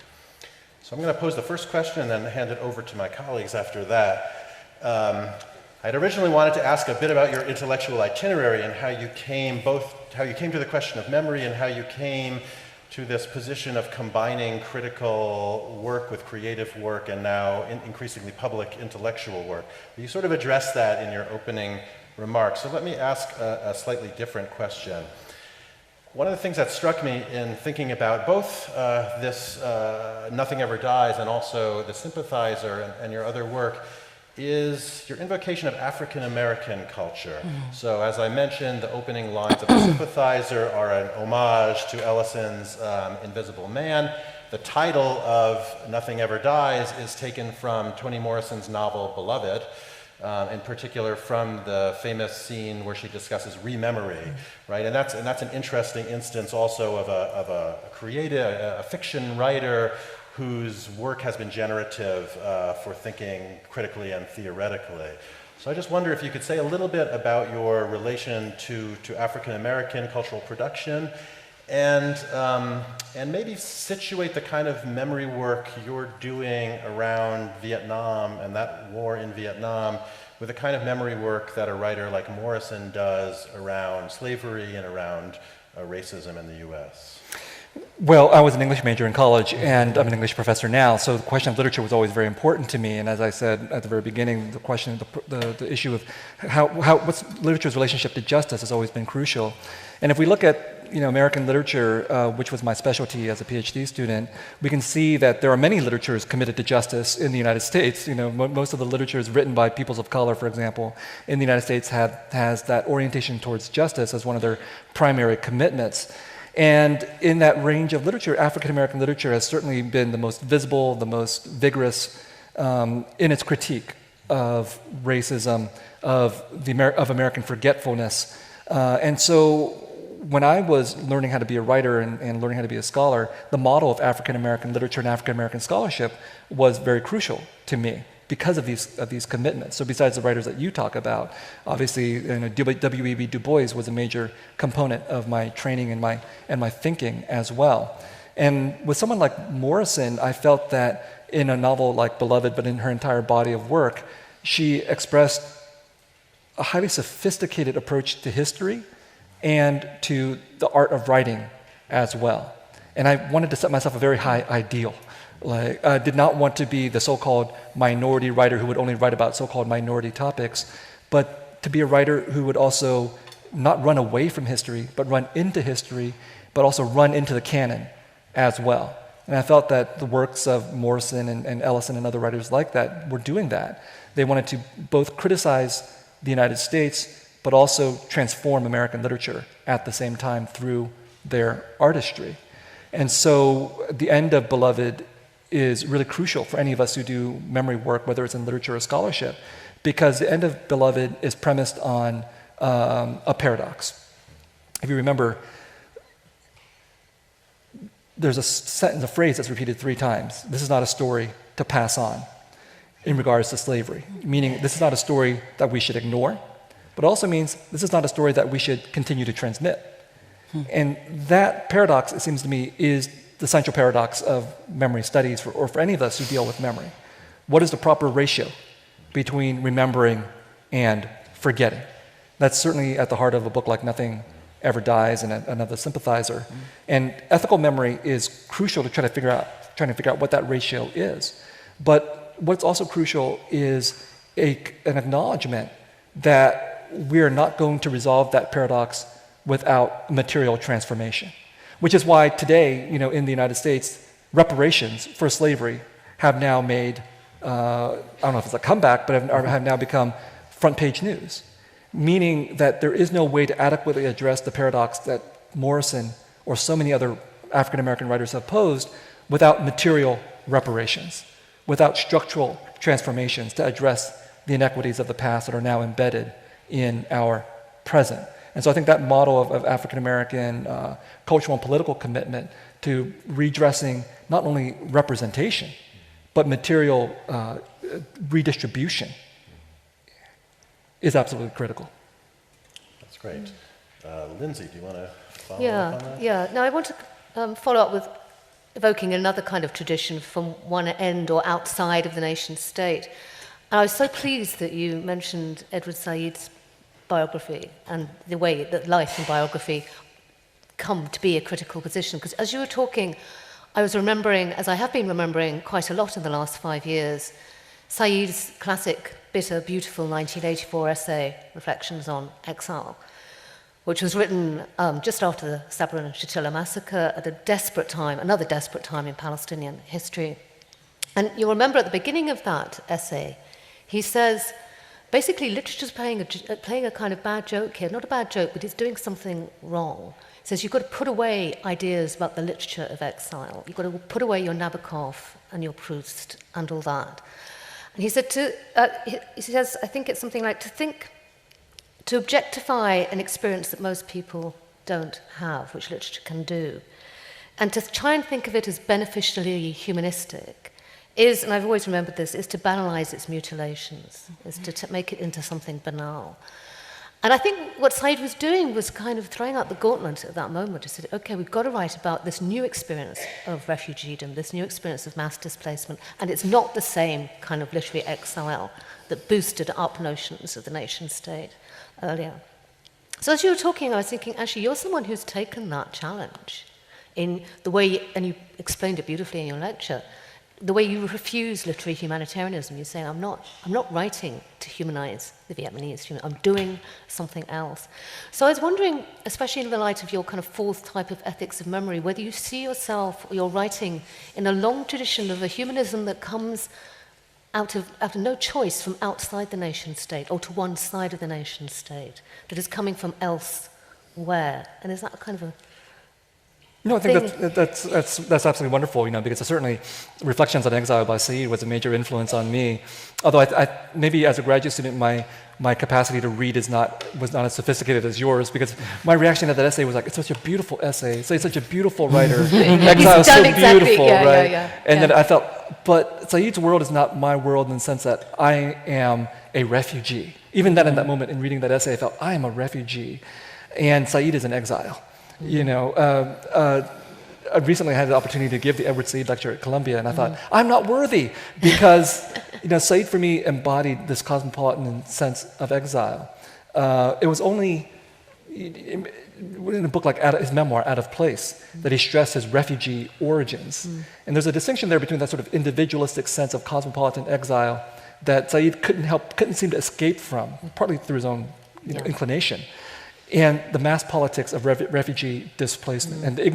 So I'm going to pose the first question and then hand it over to my colleagues after that. I'd originally wanted to ask a bit about your intellectual itinerary and how you came to the question of memory and how you came to this position of combining critical work with creative work and now increasingly public intellectual work. You sort of addressed that in your opening remarks. So let me ask a slightly different question. One of the things that struck me in thinking about both this Nothing Ever Dies and also the Sympathizer and your other work is your invocation of African American culture. Mm-hmm. So as I mentioned, the opening lines of the Sympathizer are an homage to Ellison's Invisible Man. The title of Nothing Ever Dies is taken from Toni Morrison's novel Beloved, in particular from the famous scene where she discusses rememory, right? And that's an interesting instance also of a creative, a fiction writer whose work has been generative for thinking critically and theoretically. So I just wonder if you could say a little bit about your relation to African American cultural production, and maybe situate the kind of memory work you're doing around Vietnam and that war in Vietnam with the kind of memory work that a writer like Morrison does around slavery and around racism in the US. Well, I was an English major in college, and I'm an English professor now, so the question of literature was always very important to me. And as I said at the very beginning, the question, the issue of what's literature's relationship to justice has always been crucial. And if we look at American literature, which was my specialty as a PhD student, we can see that there are many literatures committed to justice in the United States. Most of the literature is written by peoples of color, for example, in the United States has that orientation towards justice as one of their primary commitments. And in that range of literature, African-American literature has certainly been the most visible, the most vigorous in its critique of racism, of American forgetfulness. And so when I was learning how to be a writer and learning how to be a scholar, the model of African-American literature and African-American scholarship was very crucial to me because of these commitments. So besides the writers that you talk about, obviously W.E.B. Du Bois was a major component of my training and my thinking as well. And with someone like Morrison, I felt that in a novel like Beloved, but in her entire body of work, she expressed a highly sophisticated approach to history and to the art of writing as well. And I wanted to set myself a very high ideal. Like, I did not want to be the so-called minority writer who would only write about so-called minority topics, but to be a writer who would also not run away from history, but run into history, but also run into the canon as well. And I felt that the works of Morrison and Ellison and other writers like that were doing that. They wanted to both criticize the United States, but also transform American literature at the same time through their artistry. And so the end of Beloved is really crucial for any of us who do memory work, whether it's in literature or scholarship, because the end of Beloved is premised on a paradox. If you remember, there's a sentence, a phrase that's repeated 3 times. This is not a story to pass on in regards to slavery, meaning this is not a story that we should ignore, but also means this is not a story that we should continue to transmit. And that paradox, it seems to me, is the central paradox of memory studies, or for any of us who deal with memory. What is the proper ratio between remembering and forgetting? That's certainly at the heart of a book like Nothing Ever Dies and another Sympathizer. And ethical memory is crucial to trying to figure out what that ratio is. But what's also crucial is an acknowledgement that we are not going to resolve that paradox without material transformation. Which is why today, in the United States, reparations for slavery have now made, I don't know if it's a comeback, but have now become front page news. Meaning that there is no way to adequately address the paradox that Morrison or so many other African American writers have posed without material reparations, without structural transformations to address the inequities of the past that are now embedded in our present. And so I think that model of African American cultural and political commitment to redressing not only representation, but material redistribution is absolutely critical. That's great. Lindsay, do you want to follow up on that? Yeah. Now I want to follow up with evoking another kind of tradition from one end or outside of the nation state. And I was so pleased that you mentioned Edward Said's biography and the way that life and biography come to be a critical position. Because as you were talking, I was remembering, as I have been remembering quite a lot in the last 5 years, Said's classic, bitter, beautiful 1984 essay, Reflections on Exile, which was written just after the Sabra and Shatila massacre at a desperate time, another desperate time in Palestinian history. And you'll remember at the beginning of that essay, he says, basically, literature's playing a kind of bad joke here. Not a bad joke, but it's doing something wrong. He says you've got to put away ideas about the literature of exile. You've got to put away your Nabokov and your Proust and all that. And he said, he says, I think it's something like to objectify an experience that most people don't have, which literature can do, and to try and think of it as beneficially humanistic, is, and I've always remembered this, is to banalize its mutilations, is to make it into something banal. And I think what Said was doing was kind of throwing out the gauntlet at that moment. He said, okay, we've got to write about this new experience of refugeedom, this new experience of mass displacement, and it's not the same kind of literary exile that boosted up notions of the nation state earlier. So as you were talking, I was thinking, actually, you're someone who's taken that challenge. in the way, and you explained it beautifully in your lecture, the way you refuse literary humanitarianism. You say, I'm not writing to humanize the Vietnamese, I'm doing something else. So I was wondering, especially in the light of your kind of fourth type of ethics of memory, whether you see yourself, or your writing, in a long tradition of a humanism that comes out of no choice from outside the nation state, or to one side of the nation state, that is coming from elsewhere. And is that a kind of a No, I think that's absolutely wonderful, because certainly Reflections on Exile by Said was a major influence on me. Although I maybe as a graduate student, my capacity to read was not as sophisticated as yours, because my reaction to that essay was like, it's such a beautiful essay. Said's such a beautiful writer. Exile is so beautiful, right? And then I felt, but Said's world is not my world in the sense that I am a refugee. Even then, in that moment, in reading that essay, I felt, I am a refugee, and Said is an exile. I recently had the opportunity to give the Edward Said lecture at Columbia, and I thought, I'm not worthy, because Said for me embodied this cosmopolitan sense of exile. It was only in a book like his memoir, Out of Place, that he stressed his refugee origins. And there's a distinction there between that sort of individualistic sense of cosmopolitan exile that Said couldn't seem to escape from, partly through his own inclination, and the mass politics of refugee displacement and the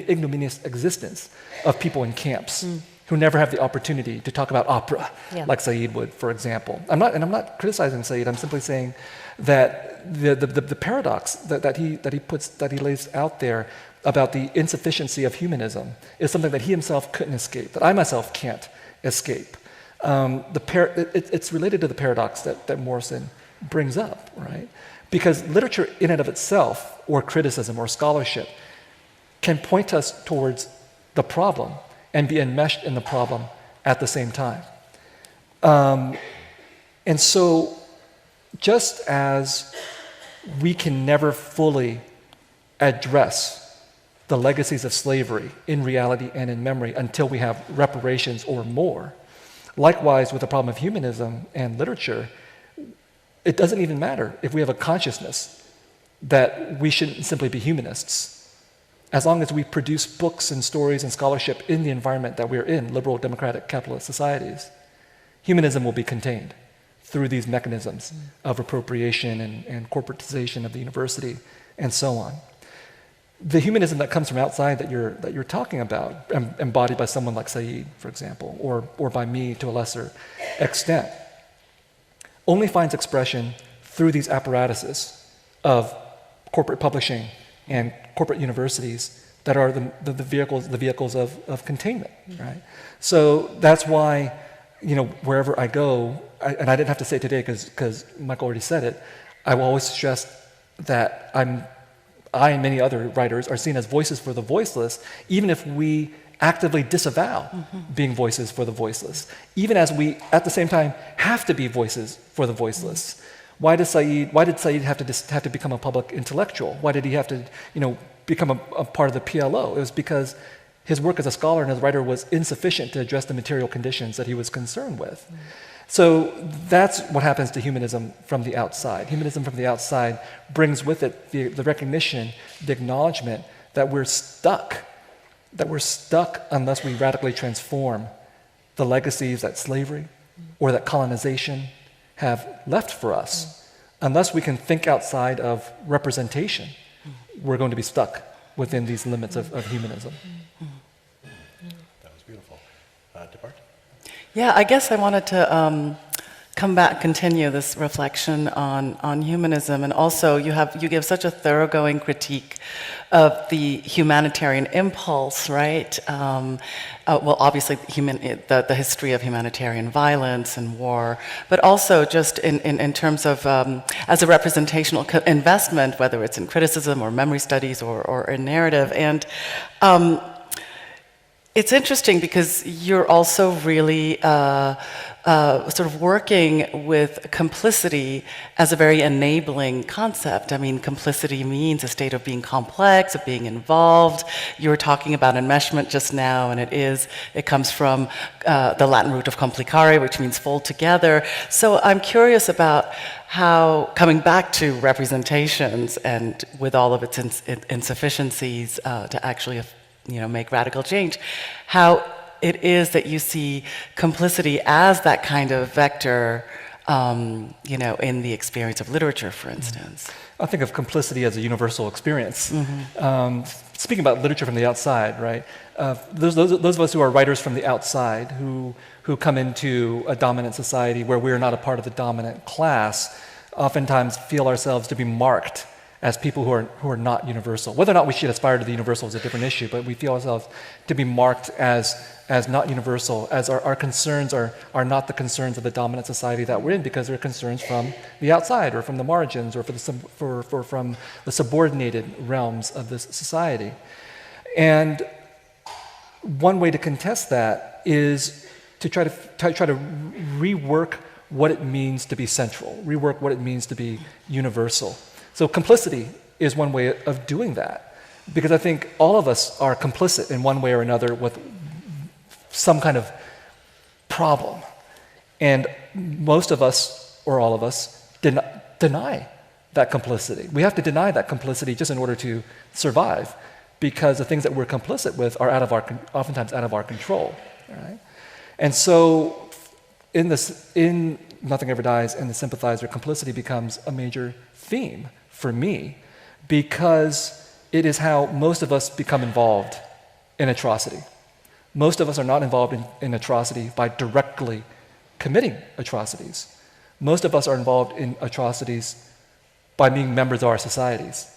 ignominious existence of people in camps who never have the opportunity to talk about opera, like Said would, for example. I'm not criticizing Said. I'm simply saying that the paradox that he lays out there about the insufficiency of humanism is something that he himself couldn't escape, that I myself can't escape. It's related to the paradox that Morrison brings up, right? Because literature in and of itself, or criticism or scholarship, can point us towards the problem and be enmeshed in the problem at the same time. And so, just as we can never fully address the legacies of slavery in reality and in memory until we have reparations or more, likewise with the problem of humanism and literature, it doesn't even matter if we have a consciousness that we shouldn't simply be humanists. As long as we produce books and stories and scholarship in the environment that we're in, liberal, democratic, capitalist societies, humanism will be contained through these mechanisms of appropriation and corporatization of the university and so on. The humanism that comes from outside that you're talking about, embodied by someone like Said, for example, or by me to a lesser extent, only finds expression through these apparatuses of corporate publishing and corporate universities that are the vehicles of containment, right? So that's why, wherever I go, and I didn't have to say it today because Michael already said it, I will always stress that I and many other writers are seen as voices for the voiceless, even if we actively disavow being voices for the voiceless, even as we, at the same time, have to be voices for the voiceless. Why did Said have to become a public intellectual? Why did he have to, become a part of the PLO? It was because his work as a scholar and as a writer was insufficient to address the material conditions that he was concerned with. So that's what happens to humanism from the outside. Humanism from the outside brings with it the recognition, the acknowledgement that we're stuck unless we radically transform the legacies that slavery or that colonization have left for us. Unless we can think outside of representation, we're going to be stuck within these limits of humanism. That was beautiful. Depart? Yeah, I guess I wanted to continue this reflection on humanism, and also you give such a thoroughgoing critique of the humanitarian impulse, right? Well, obviously, the history of humanitarian violence and war, but also just in terms of as a representational investment, whether it's in criticism or memory studies or in narrative. And It's interesting because you're also really sort of working with complicity as a very enabling concept. I mean, complicity means a state of being complex, of being involved. You were talking about enmeshment just now, and it comes from the Latin root of complicare, which means fold together. So I'm curious about how, coming back to representations and with all of its insufficiencies to actually make radical change, how it is that you see complicity as that kind of vector, in the experience of literature, for instance. I think of complicity as a universal experience. Speaking about literature from the outside, right? Those of us who are writers from the outside, who come into a dominant society where we are not a part of the dominant class, oftentimes feel ourselves to be marked as people who are not universal. Whether or not we should aspire to the universal is a different issue, but we feel ourselves to be marked as not universal, as our concerns are not the concerns of the dominant society that we're in, because they're concerns from the outside or from the margins or from the subordinated realms of this society. And one way to contest that is to try to rework what it means to be central, rework what it means to be universal. So complicity is one way of doing that, because I think all of us are complicit in one way or another with some kind of problem. And most of us, or all of us, deny that complicity. We have to deny that complicity just in order to survive, because the things that we're complicit with are oftentimes out of our control. Right? And so in Nothing Ever Dies and the Sympathizer, complicity becomes a major theme for me, because it is how most of us become involved in atrocity. Most of us are not involved in atrocity by directly committing atrocities. Most of us are involved in atrocities by being members of our societies,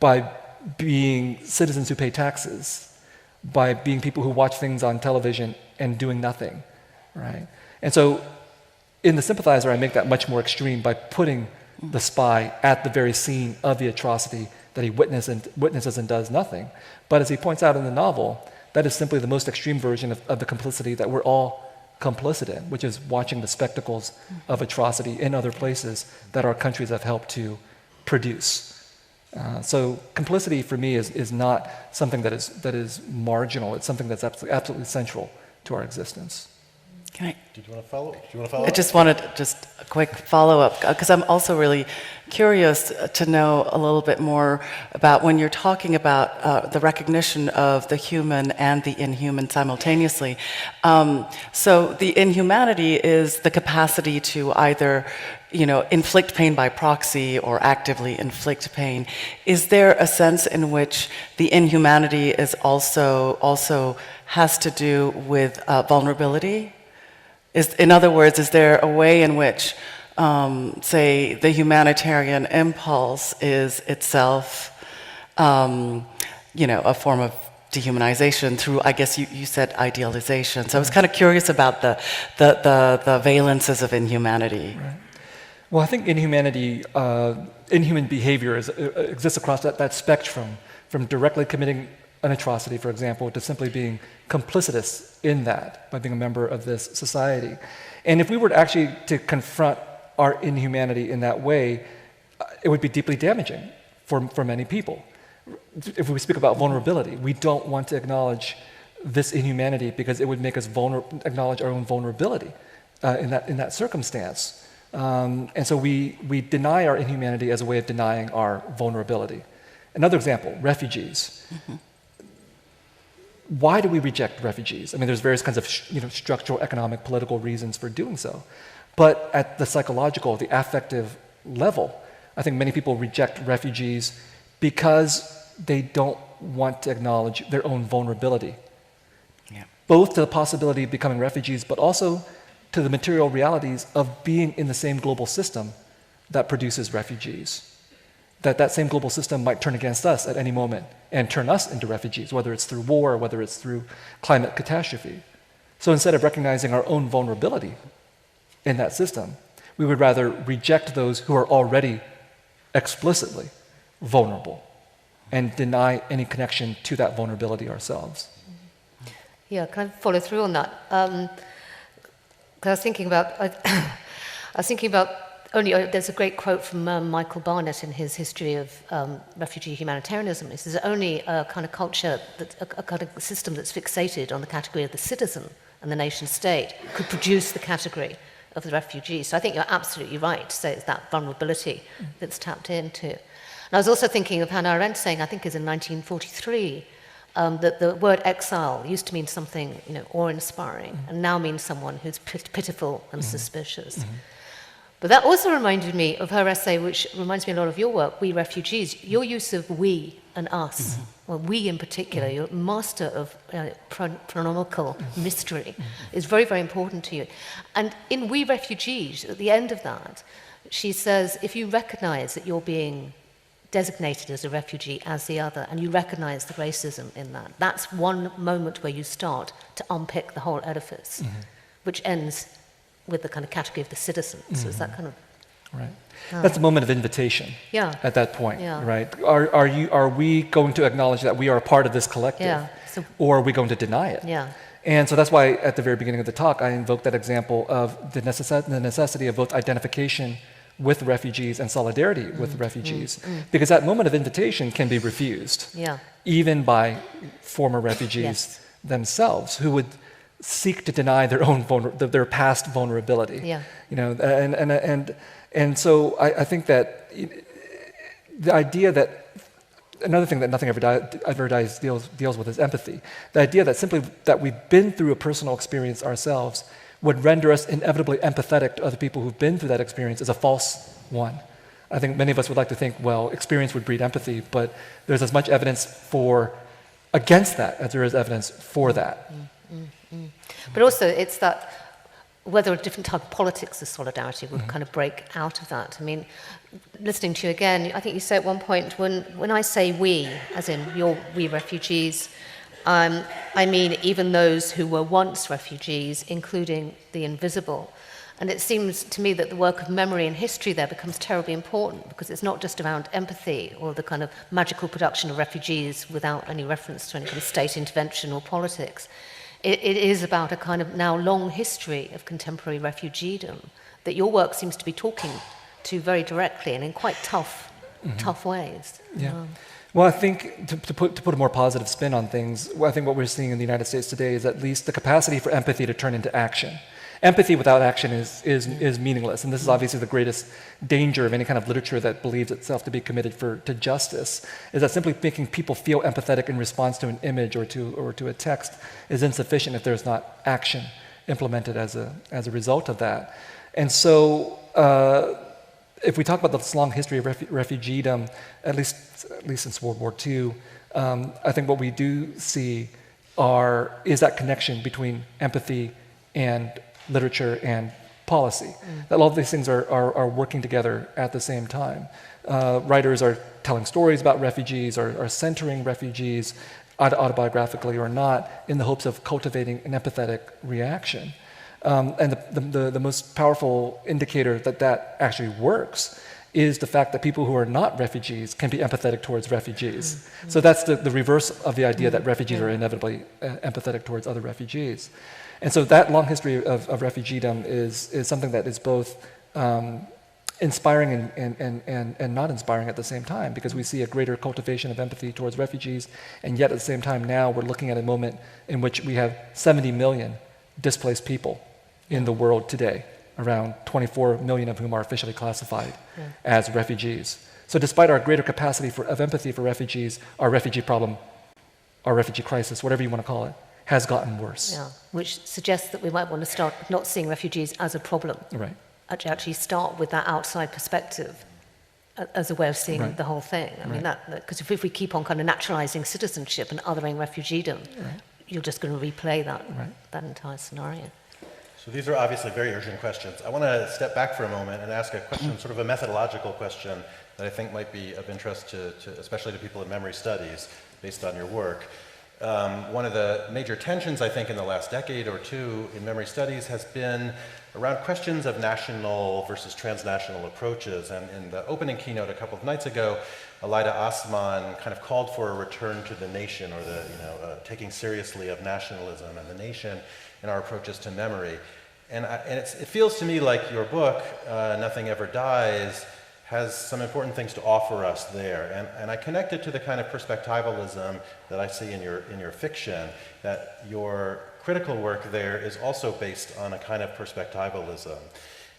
by being citizens who pay taxes, by being people who watch things on television and doing nothing, right? And so in the Sympathizer, I make that much more extreme by putting the spy at the very scene of the atrocity that he witnesses and does nothing. But as he points out in the novel, that is simply the most extreme version of the complicity that we're all complicit in, which is watching the spectacles of atrocity in other places that our countries have helped to produce. So complicity for me is not something that is marginal. It's something that's absolutely central to our existence. Can I? Did you want to follow? I just wanted just a quick follow-up, because I'm also really curious to know a little bit more about when you're talking about the recognition of the human and the inhuman simultaneously. So the inhumanity is the capacity to either inflict pain by proxy or actively inflict pain. Is there a sense in which the inhumanity is also has to do with vulnerability? In other words, is there a way in which, say, the humanitarian impulse is itself, a form of dehumanization through, I guess you said idealization. So I was kind of curious about the valences of inhumanity. Right. Well, I think inhuman behavior exists across that spectrum, from directly committing an atrocity, for example, to simply being complicitous in that by being a member of this society. And if we were actually to confront our inhumanity in that way, it would be deeply damaging for many people. If we speak about vulnerability, we don't want to acknowledge this inhumanity because it would make us acknowledge our own vulnerability in that circumstance. And so we deny our inhumanity as a way of denying our vulnerability. Another example, refugees. Mm-hmm. Why do we reject refugees? I mean, there's various kinds of structural, economic, political reasons for doing so. But at the psychological, the affective level, I think many people reject refugees because they don't want to acknowledge their own vulnerability. Yeah. Both to the possibility of becoming refugees, but also to the material realities of being in the same global system that produces refugees. That same global system might turn against us at any moment and turn us into refugees, whether it's through war or whether it's through climate catastrophe. So instead of recognizing our own vulnerability in that system, we would rather reject those who are already explicitly vulnerable and deny any connection to that vulnerability ourselves. Yeah, can I follow through on that? 'Cause I was thinking about, there's a great quote from Michael Barnett in his history of refugee humanitarianism. He says, there's only a kind of culture, a kind of system that's fixated on the category of the citizen and the nation state could produce the category of the refugee. So I think you're absolutely right to say it's that vulnerability that's tapped into. And I was also thinking of Hannah Arendt saying, I think it's in 1943, that the word exile used to mean something, awe-inspiring, and now means someone who's pitiful and suspicious. But that also reminded me of her essay, which reminds me a lot of your work, We Refugees. Your use of we and us, well, we in particular, you're a master of pronomical mystery, is very, very important to you. And in We Refugees, at the end of that, she says, if you recognize that you're being designated as a refugee as the other, and you recognize the racism in that, that's one moment where you start to unpick the whole edifice, which ends with the kind of category of the citizen. So it's that kind of... Right. That's a moment of invitation. Yeah. At that point, Yeah. right? Are we going to acknowledge that we are a part of this collective, Yeah. So, or are we going to deny it? yeah. And so that's why at the very beginning of the talk, I invoked that example of the necessity of both identification with refugees and solidarity with refugees, because that moment of invitation can be refused, Yeah. even by former refugees Yes. themselves, who would seek to deny their own their past vulnerability. Yeah. And so I think that the idea that another thing that Nothing Ever Dies deals with is empathy. The idea that simply that we've been through a personal experience ourselves would render us inevitably empathetic to other people who've been through that experience is a false one. I think many of us would like to think, well, experience would breed empathy, but there's as much evidence against that as there is evidence for that. But also, it's that whether a different type of politics of solidarity would kind of break out of that. I mean, listening to you again, I think you say at one point, when I say we, as in we refugees, I mean even those who were once refugees, including the invisible. And it seems to me that the work of memory and history there becomes terribly important, because it's not just around empathy or the kind of magical production of refugees without any reference to any kind of state intervention or politics. It is about a kind of now long history of contemporary refugeedom that your work seems to be talking to very directly and in quite tough ways. Yeah. Well, I think to put a more positive spin on things, I think what we're seeing in the United States today is at least the capacity for empathy to turn into action. Empathy without action is meaningless, and this is obviously the greatest danger of any kind of literature that believes itself to be committed to justice, is that simply making people feel empathetic in response to an image or to a text is insufficient if there's not action implemented as a result of that. And so if we talk about this long history of refugeedom, at least since World War II, I think what we do see is that connection between empathy and literature and policy. That all of these things are working together at the same time. Writers are telling stories about refugees, are centering refugees autobiographically or not, in the hopes of cultivating an empathetic reaction. And the most powerful indicator that actually works is the fact that people who are not refugees can be empathetic towards refugees. So that's the reverse of the idea that refugees are inevitably empathetic towards other refugees. And so that long history of refugeedom is something that is both inspiring and not inspiring at the same time, because we see a greater cultivation of empathy towards refugees, and yet at the same time now we're looking at a moment in which we have 70 million displaced people in the world today, around 24 million of whom are officially classified as refugees. So despite our greater capacity of empathy for refugees, our refugee problem, our refugee crisis, whatever you want to call it, has gotten worse. Yeah, which suggests that we might want to start not seeing refugees as a problem. Right. Actually start with that outside perspective as a way of seeing the whole thing. I mean, because if we keep on kind of naturalizing citizenship and othering refugeedom, you're just going to replay that entire scenario. So these are obviously very urgent questions. I want to step back for a moment and ask a question, sort of a methodological question that I think might be of interest to especially to people in memory studies based on your work. One of the major tensions, I think, in the last decade or two in memory studies has been around questions of national versus transnational approaches. And in the opening keynote a couple of nights ago, Alida Osman kind of called for a return to the nation, or the taking seriously of nationalism and the nation in our approaches to memory. And it feels to me like your book, Nothing Ever Dies, has some important things to offer us there. And I connect it to the kind of perspectivalism that I see in your fiction, that your critical work there is also based on a kind of perspectivalism.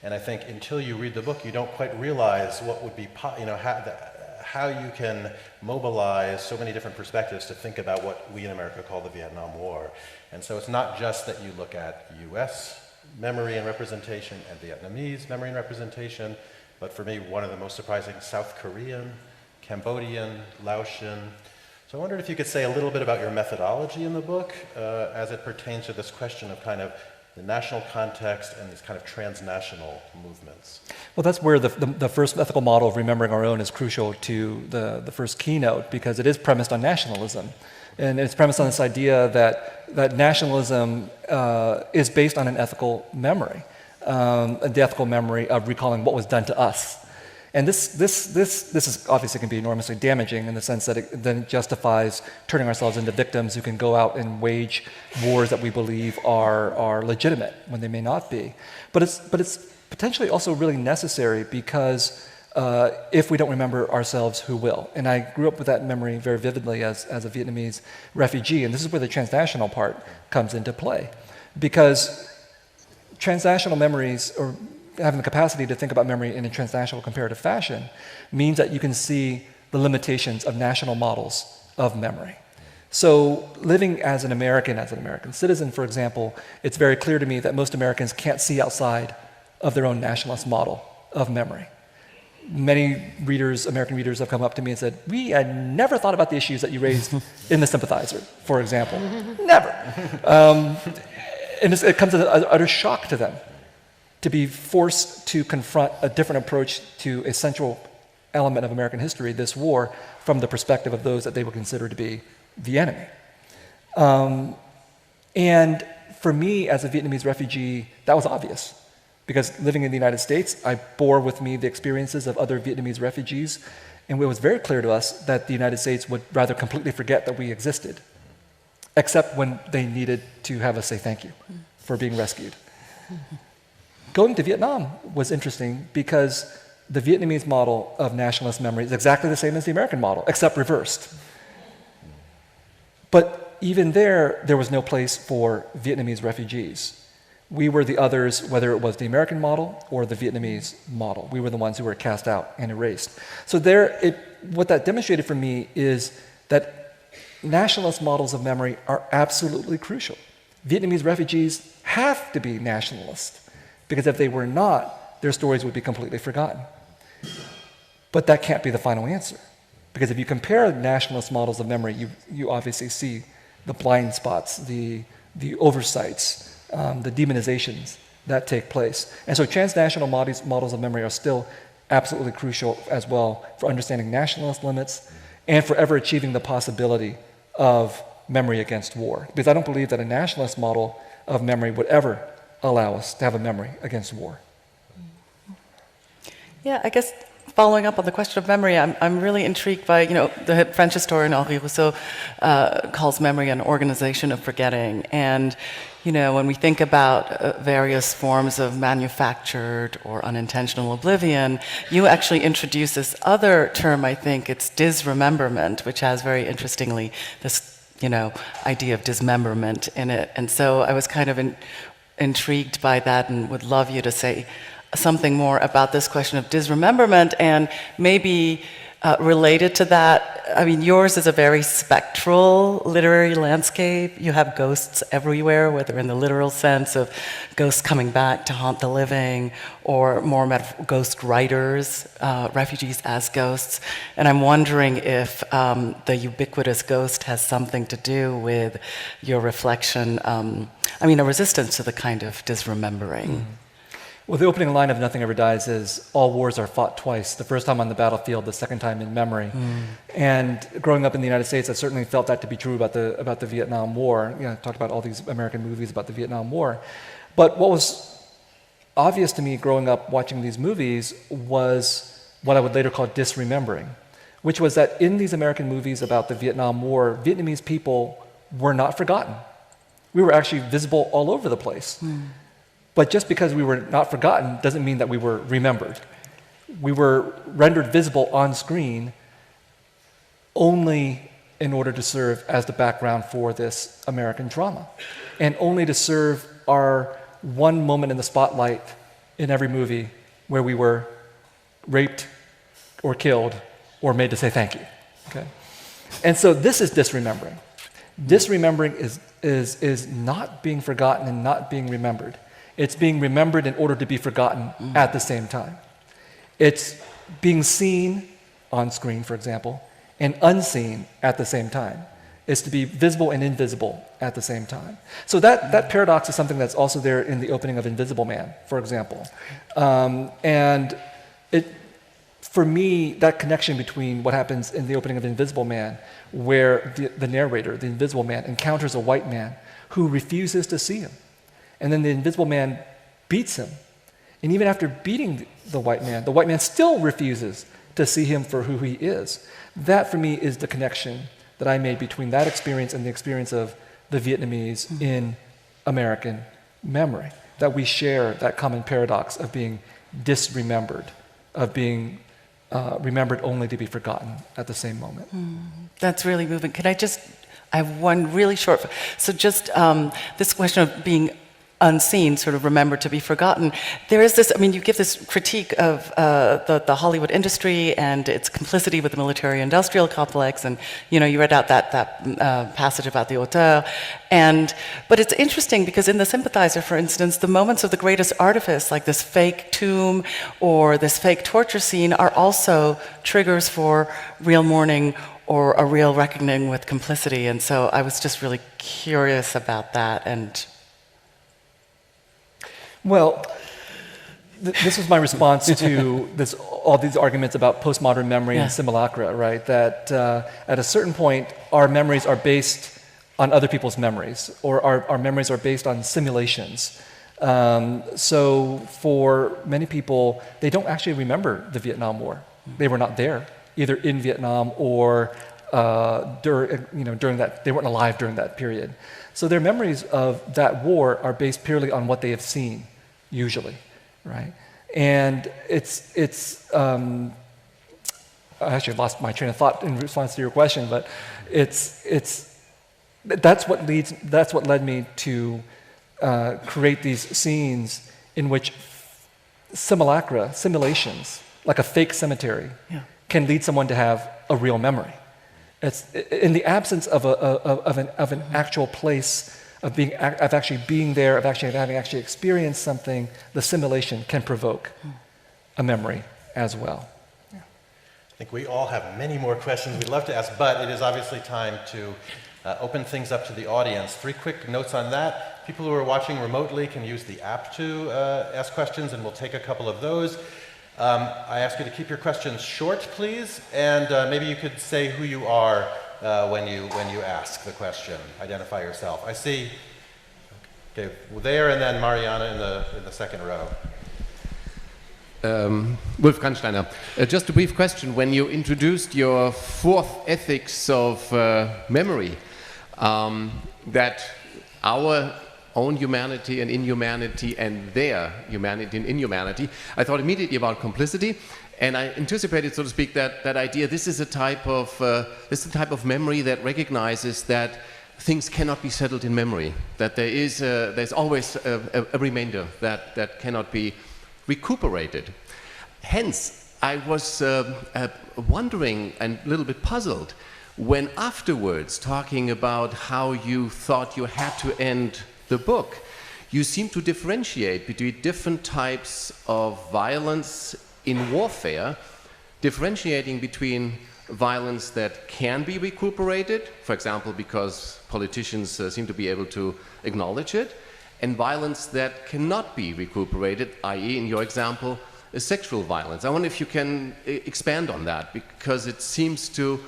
And I think until you read the book, you don't quite realize what would be, how you can mobilize so many different perspectives to think about what we in America call the Vietnam War. And so it's not just that you look at US memory and representation and Vietnamese memory and representation, but for me, one of the most surprising, South Korean, Cambodian, Laotian. So I wondered if you could say a little bit about your methodology in the book as it pertains to this question of kind of the national context and these kind of transnational movements. Well, that's where the first ethical model of remembering our own is crucial to the first keynote, because it is premised on nationalism. And it's premised on this idea that nationalism is based on an ethical memory. The ethical memory of recalling what was done to us. And this is obviously can be enormously damaging in the sense that it then justifies turning ourselves into victims who can go out and wage wars that we believe are legitimate when they may not be. But it's potentially also really necessary, because if we don't remember ourselves, who will? And I grew up with that memory very vividly as a Vietnamese refugee, and this is where the transnational part comes into play. Because transnational memories, or having the capacity to think about memory in a transnational comparative fashion, means that you can see the limitations of national models of memory. So living as an American citizen, for example, it's very clear to me that most Americans can't see outside of their own nationalist model of memory. Many readers, American readers, have come up to me and said, we had never thought about the issues that you raised in the Sympathizer, for example. Never. And it comes as an utter shock to them to be forced to confront a different approach to a central element of American history, this war, from the perspective of those that they would consider to be the enemy. And for me, as a Vietnamese refugee, that was obvious. Because living in the United States, I bore with me the experiences of other Vietnamese refugees, and it was very clear to us that the United States would rather completely forget that we existed, except when they needed to have us say thank you for being rescued. Going to Vietnam was interesting because the Vietnamese model of nationalist memory is exactly the same as the American model, except reversed. But even there was no place for Vietnamese refugees. We were the others, whether it was the American model or the Vietnamese model. We were the ones who were cast out and erased. So what that demonstrated for me is that nationalist models of memory are absolutely crucial. Vietnamese refugees have to be nationalist, because if they were not, their stories would be completely forgotten. But that can't be the final answer, because if you compare nationalist models of memory, you obviously see the blind spots, the oversights, the demonizations that take place. And so transnational models of memory are still absolutely crucial as well for understanding nationalist limits and for ever achieving the possibility of memory against war. Because I don't believe that a nationalist model of memory would ever allow us to have a memory against war. Yeah, I guess following up on the question of memory, I'm really intrigued by, the French historian Henri Rousseau calls memory an organization of forgetting. And, when we think about various forms of manufactured or unintentional oblivion, you actually introduce this other term, I think, it's disrememberment, which has very interestingly this, idea of dismemberment in it. And so I was kind of intrigued by that and would love you to say something more about this question of disrememberment, and maybe related to that, I mean, yours is a very spectral literary landscape. You have ghosts everywhere, whether in the literal sense of ghosts coming back to haunt the living, or more ghost writers, refugees as ghosts. And I'm wondering if the ubiquitous ghost has something to do with your reflection, a resistance to the kind of disremembering. Well, the opening line of Nothing Ever Dies is, all wars are fought twice, the first time on the battlefield, the second time in memory. And growing up in the United States, I certainly felt that to be true about the Vietnam War. You know, I talked about all these American movies about the Vietnam War. But what was obvious to me growing up watching these movies was what I would later call disremembering, which was that in these American movies about the Vietnam War, Vietnamese people were not forgotten. We were actually visible all over the place. But just because we were not forgotten doesn't mean that we were remembered. We were rendered visible on screen only in order to serve as the background for this American drama, and only to serve our one moment in the spotlight in every movie where we were raped or killed or made to say thank you. Okay? And so this is disremembering. Disremembering is not being forgotten and not being remembered. It's being remembered in order to be forgotten at the same time. It's being seen on screen, for example, and unseen at the same time. It's to be visible and invisible at the same time. So that paradox is something that's also there in the opening of Invisible Man, for example. And for me, that connection between what happens in the opening of Invisible Man, where the narrator, the Invisible Man, encounters a white man who refuses to see him. And then the Invisible Man beats him. And even after beating the white man still refuses to see him for who he is. That, for me, is the connection that I made between that experience and the experience of the Vietnamese in American memory. That we share that common paradox of being disremembered, of being remembered only to be forgotten at the same moment. That's really moving. I have one really short, so just this question of being unseen, sort of remembered to be forgotten. There is this, I mean, you give this critique of the Hollywood industry and its complicity with the military-industrial complex, and you read out that passage about the auteur. But it's interesting because in the Sympathizer, for instance, the moments of the greatest artifice, like this fake tomb or this fake torture scene, are also triggers for real mourning or a real reckoning with complicity. And so I was just really curious about that. And well, this was my response to all these arguments about postmodern memory and simulacra, right? That at a certain point, our memories are based on other people's memories, or our memories are based on simulations. So for many people, they don't actually remember the Vietnam War. They were not there, either in Vietnam or during that. They weren't alive during that period. So their memories of that war are based purely on what they have seen, usually, right? And I actually lost my train of thought in response to your question, but that's what led me to create these scenes in which simulations, like a fake cemetery, can lead someone to have a real memory. It's in the absence of an actual place of actually being there, of having experienced something. The simulation can provoke a memory as well. I think we all have many more questions we'd love to ask, but it is obviously time to open things up to the audience. 3 quick notes on that. People who are watching remotely can use the app to ask questions, and we'll take a couple of those. I ask you to keep your questions short, please, and maybe you could say who you are when you ask the question. Identify yourself. I see. Okay, there, and then Mariana in the second row. Wolf Grandsteiner. Just a brief question. When you introduced your 4th ethics of memory, that our own humanity and inhumanity and their humanity and inhumanity, I thought immediately about complicity, and I anticipated, so to speak, that idea. This is a type of memory that recognizes that things cannot be settled in memory, that there's always a remainder that cannot be recuperated. Hence, I was wondering and a little bit puzzled when afterwards, talking about how you thought you had to end the book, you seem to differentiate between different types of violence in warfare, differentiating between violence that can be recuperated, for example, because politicians seem to be able to acknowledge it, and violence that cannot be recuperated, i.e., in your example, sexual violence. I wonder if you can expand on that, because it seems to,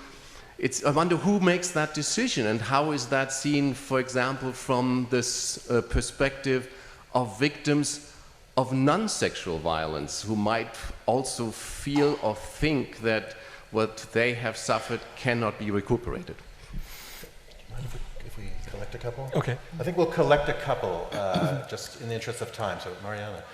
I wonder who makes that decision, and how is that seen, for example, from this perspective of victims of non-sexual violence, who might also feel or think that what they have suffered cannot be recuperated. If we collect a couple? Okay. I think we'll collect a couple, just in the interest of time. So, Mariana.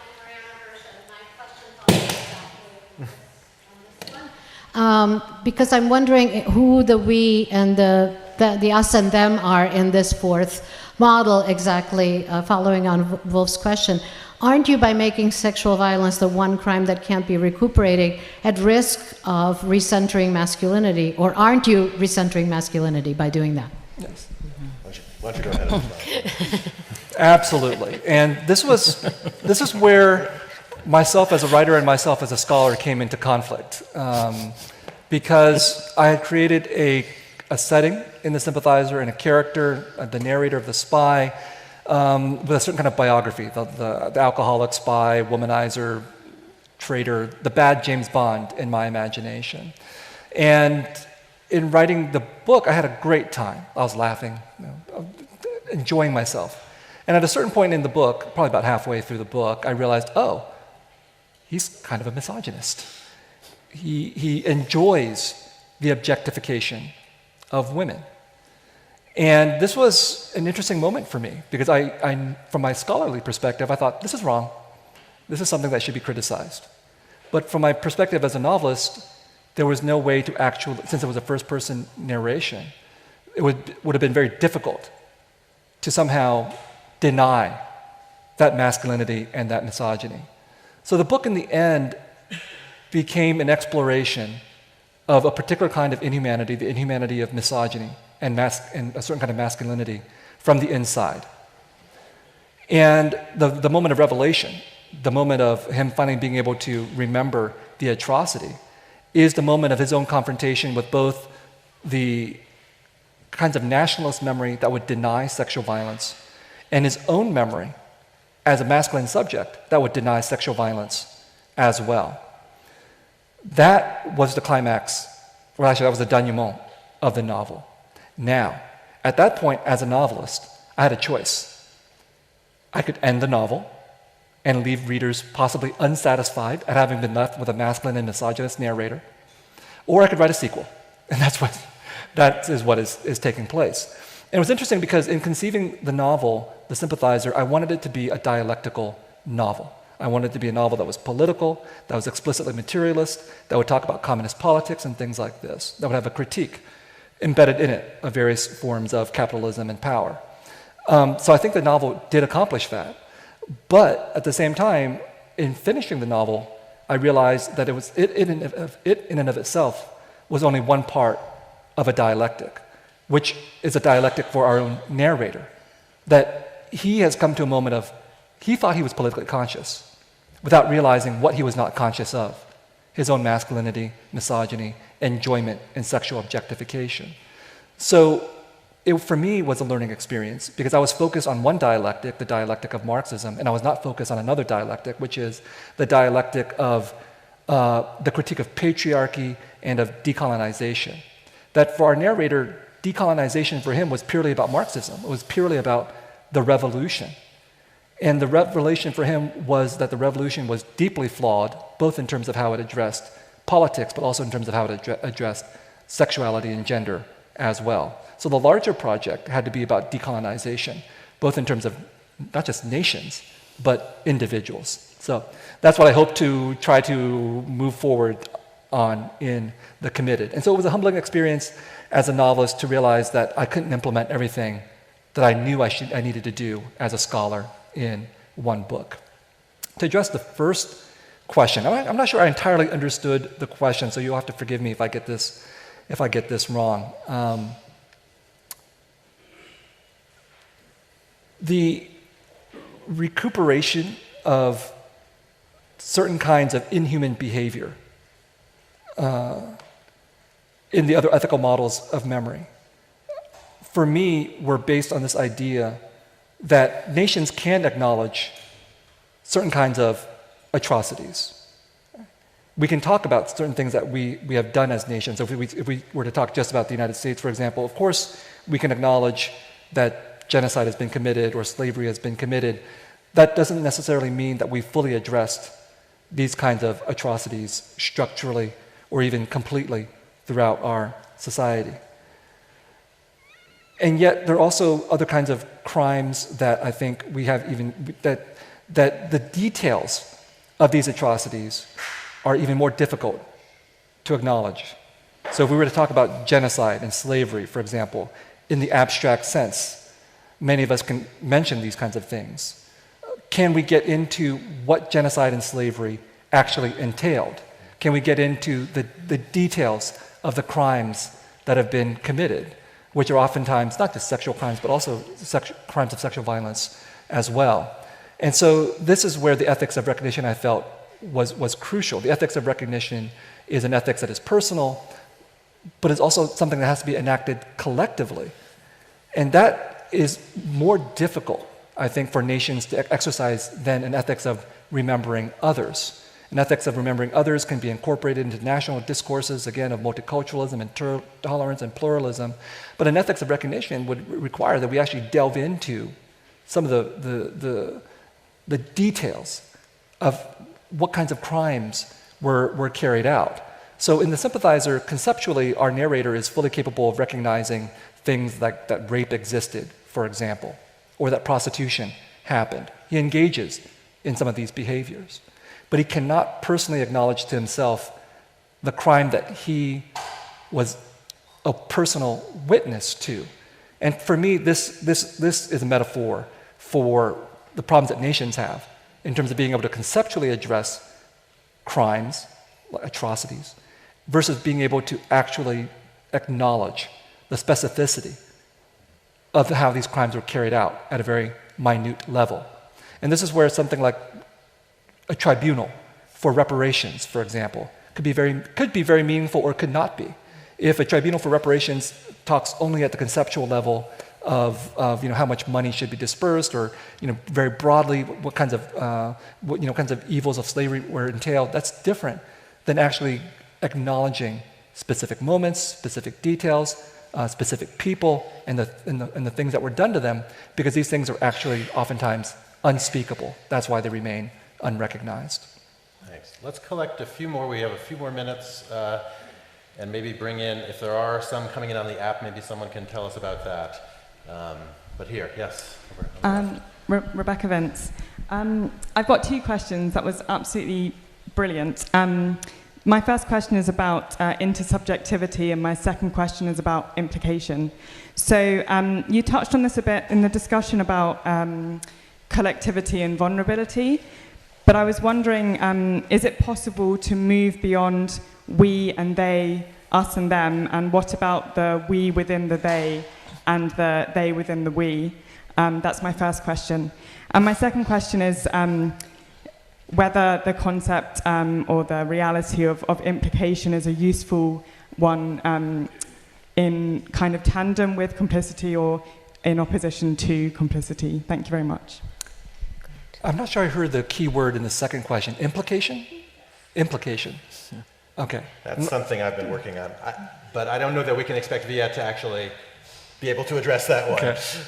Because I'm wondering who the we and the us and them are in this fourth model exactly, following on Wolf's question. Aren't you, by making sexual violence the one crime that can't be recuperated, at risk of recentering masculinity? Or aren't you recentering masculinity by doing that? Yes. Why don't you go ahead? Absolutely. And this is where myself as a writer and myself as a scholar came into conflict, because I had created a setting in the Sympathizer and a character, the narrator of the spy, with a certain kind of biography, the alcoholic spy, womanizer, traitor, the bad James Bond in my imagination. And in writing the book, I had a great time. I was laughing, enjoying myself. And at a certain point in the book, probably about halfway through the book, I realized, oh, he's kind of a misogynist. He enjoys the objectification of women. And this was an interesting moment for me, because I, from my scholarly perspective, I thought, this is wrong. This is something that should be criticized. But from my perspective as a novelist, there was no way to actually, since it was a first-person narration, it would have been very difficult to somehow deny that masculinity and that misogyny. So the book in the end became an exploration of a particular kind of inhumanity, the inhumanity of misogyny and a certain kind of masculinity from the inside. And the moment of revelation, the moment of him finally being able to remember the atrocity, is the moment of his own confrontation with both the kinds of nationalist memory that would deny sexual violence and his own memory as a masculine subject that would deny sexual violence as well. That was the climax, or actually that was the denouement of the novel. Now, at that point, as a novelist, I had a choice. I could end the novel and leave readers possibly unsatisfied at having been left with a masculine and misogynist narrator, or I could write a sequel, and that is what is taking place. And it was interesting because in conceiving the novel, The Sympathizer, I wanted it to be a dialectical novel. I wanted it to be a novel that was political, that was explicitly materialist, that would talk about communist politics and things like this, that would have a critique embedded in it of various forms of capitalism and power. So I think the novel did accomplish that. But at the same time, in finishing the novel, I realized that it in and of itself was only one part of a dialectic, which is a dialectic for our own narrator. That he has come to a moment of, he thought he was politically conscious without realizing what he was not conscious of: his own masculinity, misogyny, enjoyment, and sexual objectification. So it, for me, was a learning experience because I was focused on one dialectic, the dialectic of Marxism, and I was not focused on another dialectic, which is the dialectic of the critique of patriarchy and of decolonization. That for our narrator, decolonization for him was purely about Marxism. It was purely about the revolution. And the revelation for him was that the revolution was deeply flawed, both in terms of how it addressed politics, but also in terms of how it addressed sexuality and gender as well. So the larger project had to be about decolonization, both in terms of not just nations, but individuals. So that's what I hope to try to move forward on in The Committed. And so it was a humbling experience as a novelist to realize that I couldn't implement everything that I knew I needed to do as a scholar in one book. To address the first question, I'm not sure I entirely understood the question, so you'll have to forgive me if I get this wrong. The recuperation of certain kinds of inhuman behavior in the other ethical models of memory, for me, were based on this idea that nations can acknowledge certain kinds of atrocities. We can talk about certain things that we have done as nations. So if we were to talk just about the United States, for example, of course we can acknowledge that genocide has been committed or slavery has been committed. That doesn't necessarily mean that we fully addressed these kinds of atrocities structurally or even completely throughout our society. And yet there are also other kinds of crimes that I think we have even, that the details of these atrocities are even more difficult to acknowledge. So if we were to talk about genocide and slavery, for example, in the abstract sense, many of us can mention these kinds of things. Can we get into what genocide and slavery actually entailed? Can we get into the details of the crimes that have been committed, which are oftentimes not just sexual crimes, but also crimes of sexual violence as well? And so this is where the ethics of recognition, I felt, was crucial. The ethics of recognition is an ethics that is personal, but it's also something that has to be enacted collectively. And that is more difficult, I think, for nations to exercise than an ethics of remembering others. An ethics of remembering others can be incorporated into national discourses, again, of multiculturalism and tolerance and pluralism. But an ethics of recognition would require that we actually delve into some of the details of what kinds of crimes were carried out. So in the Sympathizer, conceptually, our narrator is fully capable of recognizing things like that rape existed, for example, or that prostitution happened. He engages in some of these behaviors. But he cannot personally acknowledge to himself the crime that he was a personal witness to. And for me, this is a metaphor for the problems that nations have in terms of being able to conceptually address crimes, atrocities, versus being able to actually acknowledge the specificity of how these crimes were carried out at a very minute level. And this is where something like a tribunal for reparations, for example, could be very meaningful or could not be. If a tribunal for reparations talks only at the conceptual level of how much money should be dispersed, or very broadly what kinds of evils of slavery were entailed, that's different than actually acknowledging specific moments, specific details, specific people, and the things that were done to them, because these things are actually oftentimes unspeakable. That's why they remain unrecognized. Thanks. Let's collect a few more. We have a few more minutes, and maybe bring in, if there are some coming in on the app, maybe someone can tell us about that. But here, yes. Rebecca Vince. I've got two questions. That was absolutely brilliant. My first question is about intersubjectivity, and my second question is about implication. So you touched on this a bit in the discussion about collectivity and vulnerability, but I was wondering, is it possible to move beyond we and they, us and them, and what about the we within the they and the they within the we? That's my first question. And my second question is whether the concept or the reality of implication is a useful one in kind of tandem with complicity or in opposition to complicity. Thank you very much. I'm not sure I heard the key word in the second question. Implication? Implication. Okay. That's something I've been working on. But I don't know that we can expect Viet to actually be able to address that one.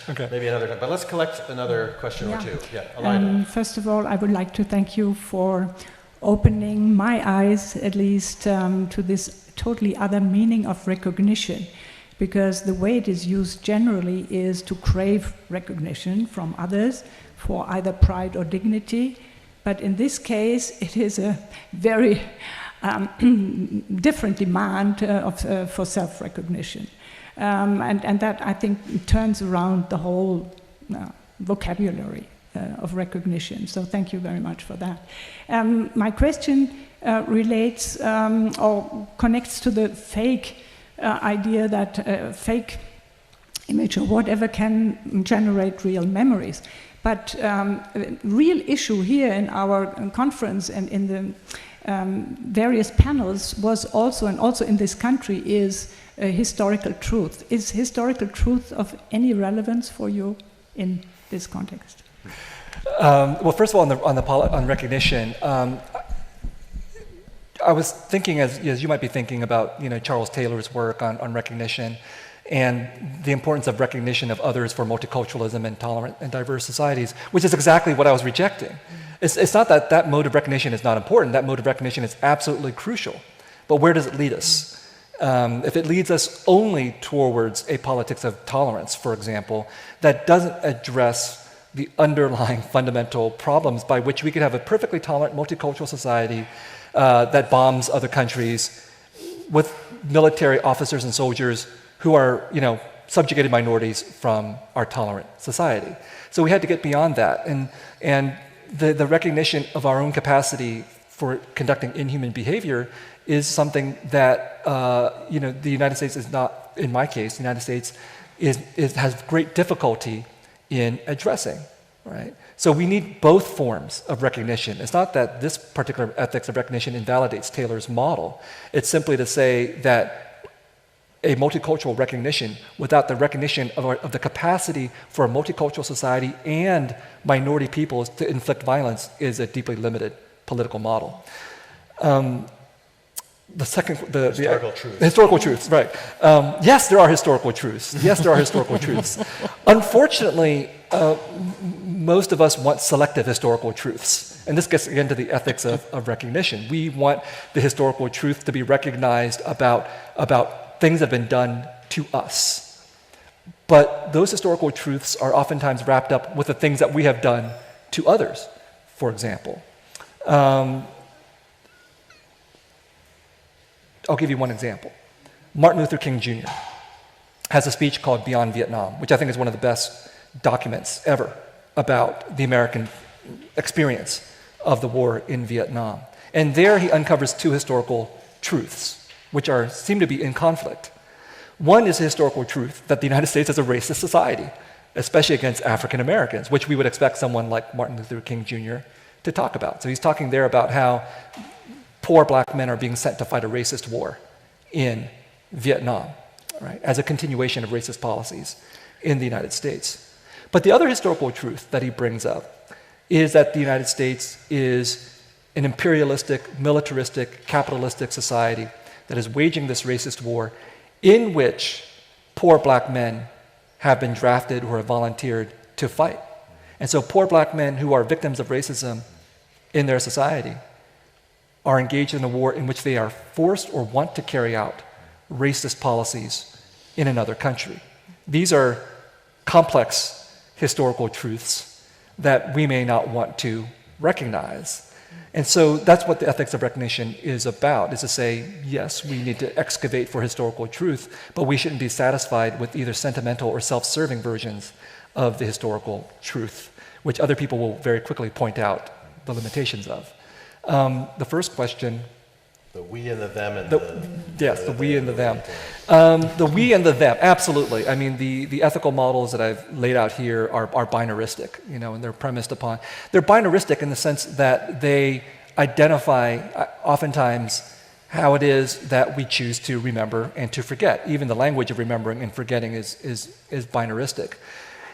Okay. Maybe another time. But let's collect another question or two. Yeah, first of all, I would like to thank you for opening my eyes, at least, to this totally other meaning of recognition. Because the way it is used generally is to crave recognition from others for either pride or dignity. But in this case, it is a very different demand for self-recognition. And that, I think, turns around the whole vocabulary of recognition. So thank you very much for that. My question relates or connects to the fake idea that fake image or whatever can generate real memories. But real issue here in our conference and in the various panels was also, and also in this country, is historical truth. Is historical truth of any relevance for you? in this context? Well, first of all, on recognition, I was thinking, as you might be thinking about, Charles Taylor's work on recognition and the importance of recognition of others for multiculturalism and tolerant and diverse societies, which is exactly what I was rejecting. It's not that mode of recognition is not important. That mode of recognition is absolutely crucial. But where does it lead us? If it leads us only towards a politics of tolerance, for example, that doesn't address the underlying fundamental problems by which we could have a perfectly tolerant multicultural society that bombs other countries with military officers and soldiers who are, subjugated minorities from our tolerant society. So we had to get beyond that, and the recognition of our own capacity for conducting inhuman behavior is something that the United States is not. In my case, the United States has great difficulty in addressing. Right? So we need both forms of recognition. It's not that this particular ethics of recognition invalidates Taylor's model. It's simply to say that a multicultural recognition without the recognition of the capacity for a multicultural society and minority peoples to inflict violence is a deeply limited political model. The historical truths, right. Yes, there are historical truths. Yes, there are historical truths. Unfortunately, most of us want selective historical truths. And this gets again to the ethics of recognition. We want the historical truth to be recognized about things that have been done to us. But those historical truths are oftentimes wrapped up with the things that we have done to others, for example. I'll give you one example. Martin Luther King Jr. has a speech called Beyond Vietnam, which I think is one of the best documents ever about the American experience of the war in Vietnam. And there he uncovers two historical truths, which seem to be in conflict. One is the historical truth that the United States is a racist society, especially against African Americans, which we would expect someone like Martin Luther King Jr. to talk about. So he's talking there about how poor black men are being sent to fight a racist war in Vietnam, right, as a continuation of racist policies in the United States. But the other historical truth that he brings up is that the United States is an imperialistic, militaristic, capitalistic society that is waging this racist war in which poor black men have been drafted or have volunteered to fight. And so poor black men who are victims of racism in their society are engaged in a war in which they are forced or want to carry out racist policies in another country. These are complex historical truths that we may not want to recognize. And so that's what the ethics of recognition is about, is to say, yes, we need to excavate for historical truth, but we shouldn't be satisfied with either sentimental or self-serving versions of the historical truth, which other people will very quickly point out the limitations of. The first question. The we and the them and yes, the we and the them. The we and the them, absolutely. I mean, the ethical models that I've laid out here are binaristic, and they're premised upon. They're binaristic in the sense that they identify oftentimes how it is that we choose to remember and to forget. Even the language of remembering and forgetting is binaristic.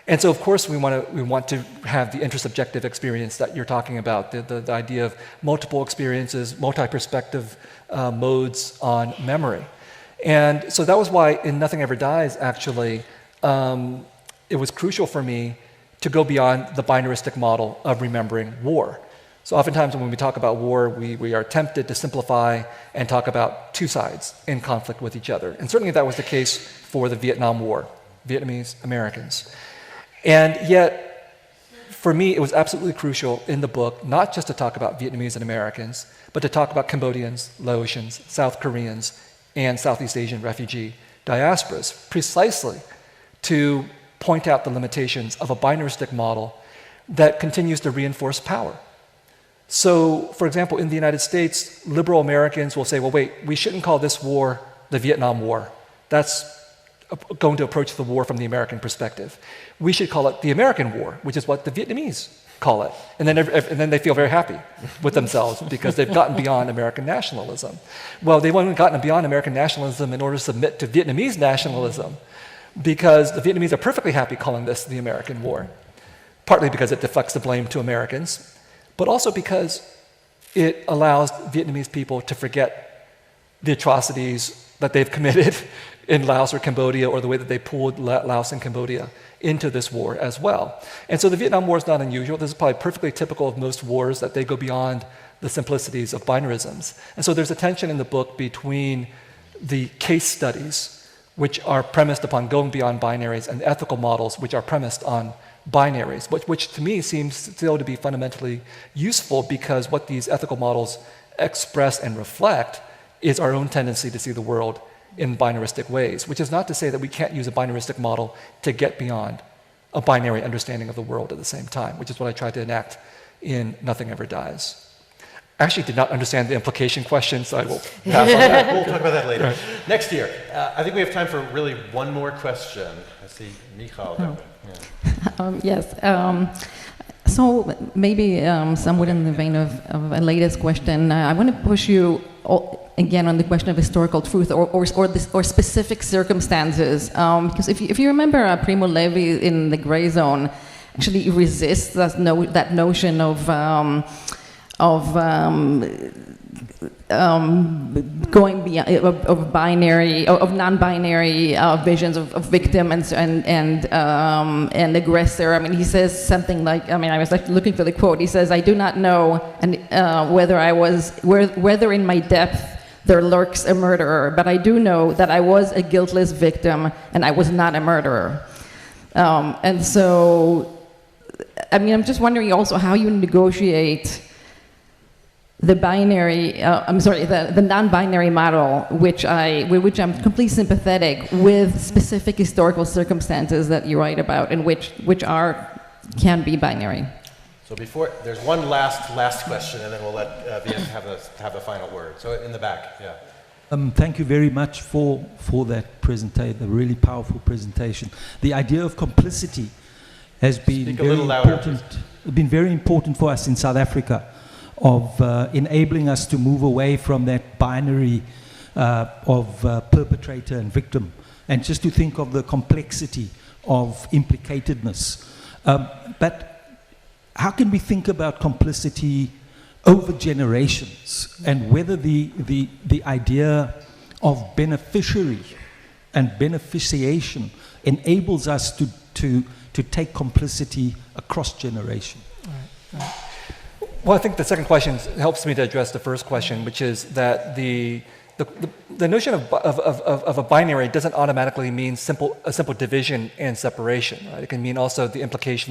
And so, of course, we want to have the intersubjective experience that you're talking about, the idea of multiple experiences, multi-perspective modes on memory. And so that was why in Nothing Ever Dies, actually, it was crucial for me to go beyond the binaristic model of remembering war. So oftentimes when we talk about war, we are tempted to simplify and talk about two sides in conflict with each other. And certainly that was the case for the Vietnam War, Vietnamese Americans. And yet, for me, it was absolutely crucial in the book not just to talk about Vietnamese and Americans, but to talk about Cambodians, Laotians, South Koreans, and Southeast Asian refugee diasporas, precisely to point out the limitations of a binaristic model that continues to reinforce power. So, for example, in the United States, liberal Americans will say, well, wait, we shouldn't call this war the Vietnam War. That's going to approach the war from the American perspective. We should call it the American War, which is what the Vietnamese call it. And then they feel very happy with themselves because they've gotten beyond American nationalism. Well, they've only gotten beyond American nationalism in order to submit to Vietnamese nationalism. because the Vietnamese are perfectly happy calling this the American War, partly because it deflects the blame to Americans, but also because it allows Vietnamese people to forget the atrocities that they've committed in Laos or Cambodia, or the way that they pulled Laos and Cambodia into this war as well. And so the Vietnam War is not unusual. This is probably perfectly typical of most wars, that they go beyond the simplicities of binarisms. And so there's a tension in the book between the case studies, which are premised upon going beyond binaries, and the ethical models, which are premised on binaries, which to me seems still to be fundamentally useful, because what these ethical models express and reflect is our own tendency to see the world in binaristic ways, which is not to say that we can't use a binaristic model to get beyond a binary understanding of the world at the same time, which is what I tried to enact in Nothing Ever Dies. I actually did not understand the implication question, so I will pass on that. We'll talk about that later. Right. Next year, I think we have time for really one more question. I see Michal. Yeah. Yes. So maybe somewhat in the vein of a latest question, I want to push you again on the question of historical truth or specific circumstances. Because if you remember, Primo Levi in The Gray Zone actually resists that notion of going beyond of binary, of non-binary visions of victim and aggressor. I mean, he says something like, I mean, I was like looking for the quote. He says, "I do not know whether in my depth there lurks a murderer, but I do know that I was a guiltless victim and I was not a murderer." And so, I mean, I'm just wondering also how you negotiate the binary, the non-binary model, with which I'm completely sympathetic, with specific historical circumstances that you write about, and which can be binary. So there's one last question, and then we'll let Viet have the final word. So in the back, yeah. Thank you very much for that presentation, the really powerful presentation. The idea of complicity has been very important for us in South Africa, of enabling us to move away from that binary of perpetrator and victim, and just to think of the complexity of implicatedness. But how can we think about complicity over generations, and whether the idea of beneficiary and beneficiation enables us to take complicity across generation? Right. Well, I think the second question helps me to address the first question, which is that the notion of a binary doesn't automatically mean a simple division and separation. Right? It can mean also the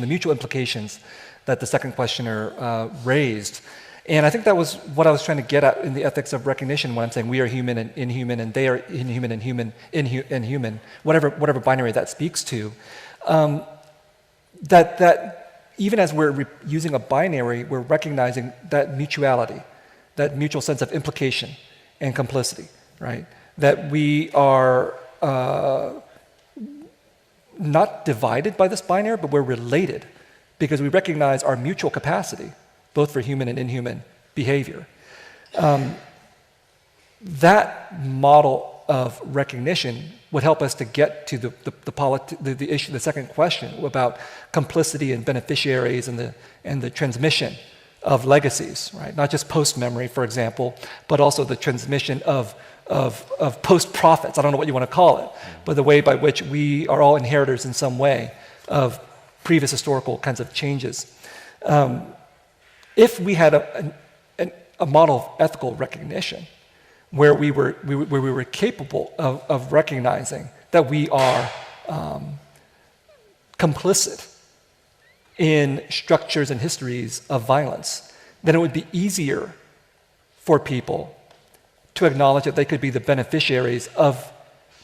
mutual implications that the second questioner raised. And I think that was what I was trying to get at in the ethics of recognition when I'm saying we are human and inhuman, and they are inhuman and inhuman, whatever binary that speaks to. That even as we're using a binary, we're recognizing that mutuality, that mutual sense of implication and complicity, right? That we are not divided by this binary, but we're related because we recognize our mutual capacity, both for human and inhuman behavior. That model of recognition would help us to get to the issue, the second question about complicity and beneficiaries and the transmission of legacies, right? Not just post-memory, for example, but also the transmission of post-profits. I don't know what you want to call it, but the way by which we are all inheritors in some way of previous historical kinds of changes. If we had a model of ethical recognition, where we were capable of recognizing that we are complicit in structures and histories of violence, then it would be easier for people to acknowledge that they could be the beneficiaries of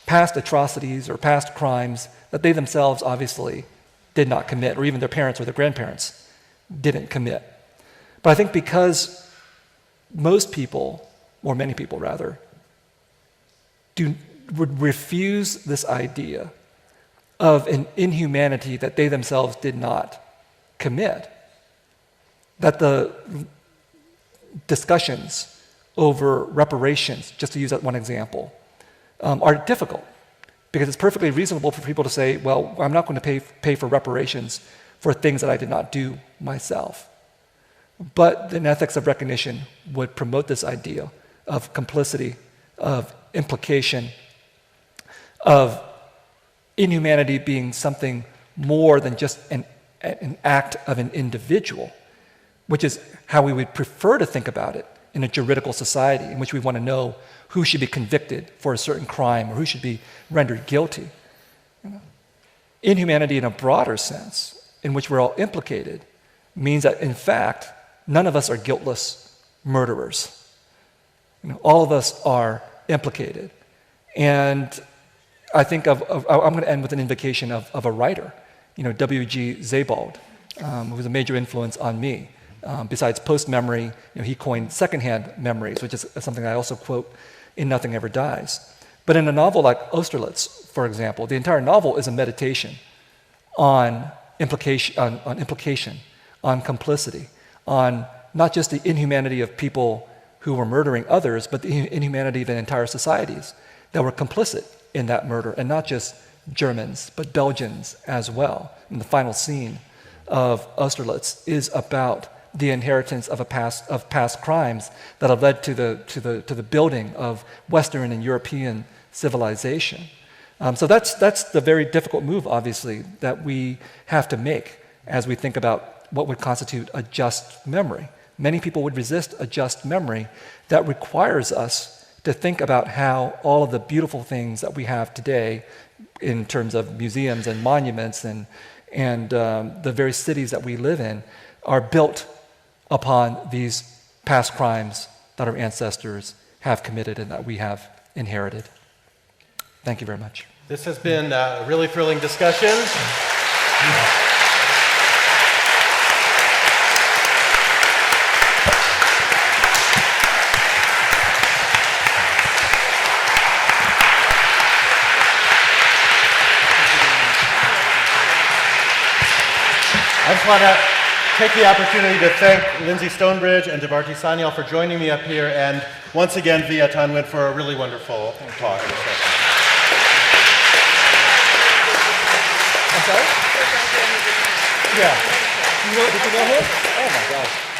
past atrocities or past crimes that they themselves obviously did not commit, or even their parents or their grandparents didn't commit. But I think because most people, or many people rather, would refuse this idea of an inhumanity that they themselves did not commit, that the discussions over reparations, just to use that one example, are difficult Because it's perfectly reasonable for people to say, well, I'm not going to pay for reparations for things that I did not do myself. But an ethics of recognition would promote this idea of complicity, of implication, of inhumanity being something more than just an act of an individual, which is how we would prefer to think about it in a juridical society in which we want to know who should be convicted for a certain crime or who should be rendered guilty. Inhumanity in a broader sense, in which we're all implicated, means that, in fact, none of us are guiltless murderers. All of us are implicated. And I think I'm going to end with an invocation of a writer, W.G. Sebald, who was a major influence on me. Besides post-memory, he coined secondhand memories, which is something I also quote in Nothing Ever Dies. But in a novel like Austerlitz, for example, the entire novel is a meditation on implication, on complicity, on not just the inhumanity of people who were murdering others, but the inhumanity of entire societies that were complicit in that murder, and not just Germans, but Belgians as well. And the final scene of Austerlitz is about the inheritance of past crimes that have led to the building of Western and European civilization. So that's the very difficult move, obviously, that we have to make as we think about what would constitute a just memory. Many people would resist a just memory that requires us to think about how all of the beautiful things that we have today in terms of museums and monuments and the very cities that we live in are built upon these past crimes that our ancestors have committed and that we have inherited. Thank you very much. This has been a really thrilling discussion. I just want to take the opportunity to thank Lindsay Stonebridge and Debarty Sanyal for joining me up here, and once again, Viet Thanh Nguyen for a really wonderful talk. I'm sorry? Yeah. Did you know him? Oh my gosh.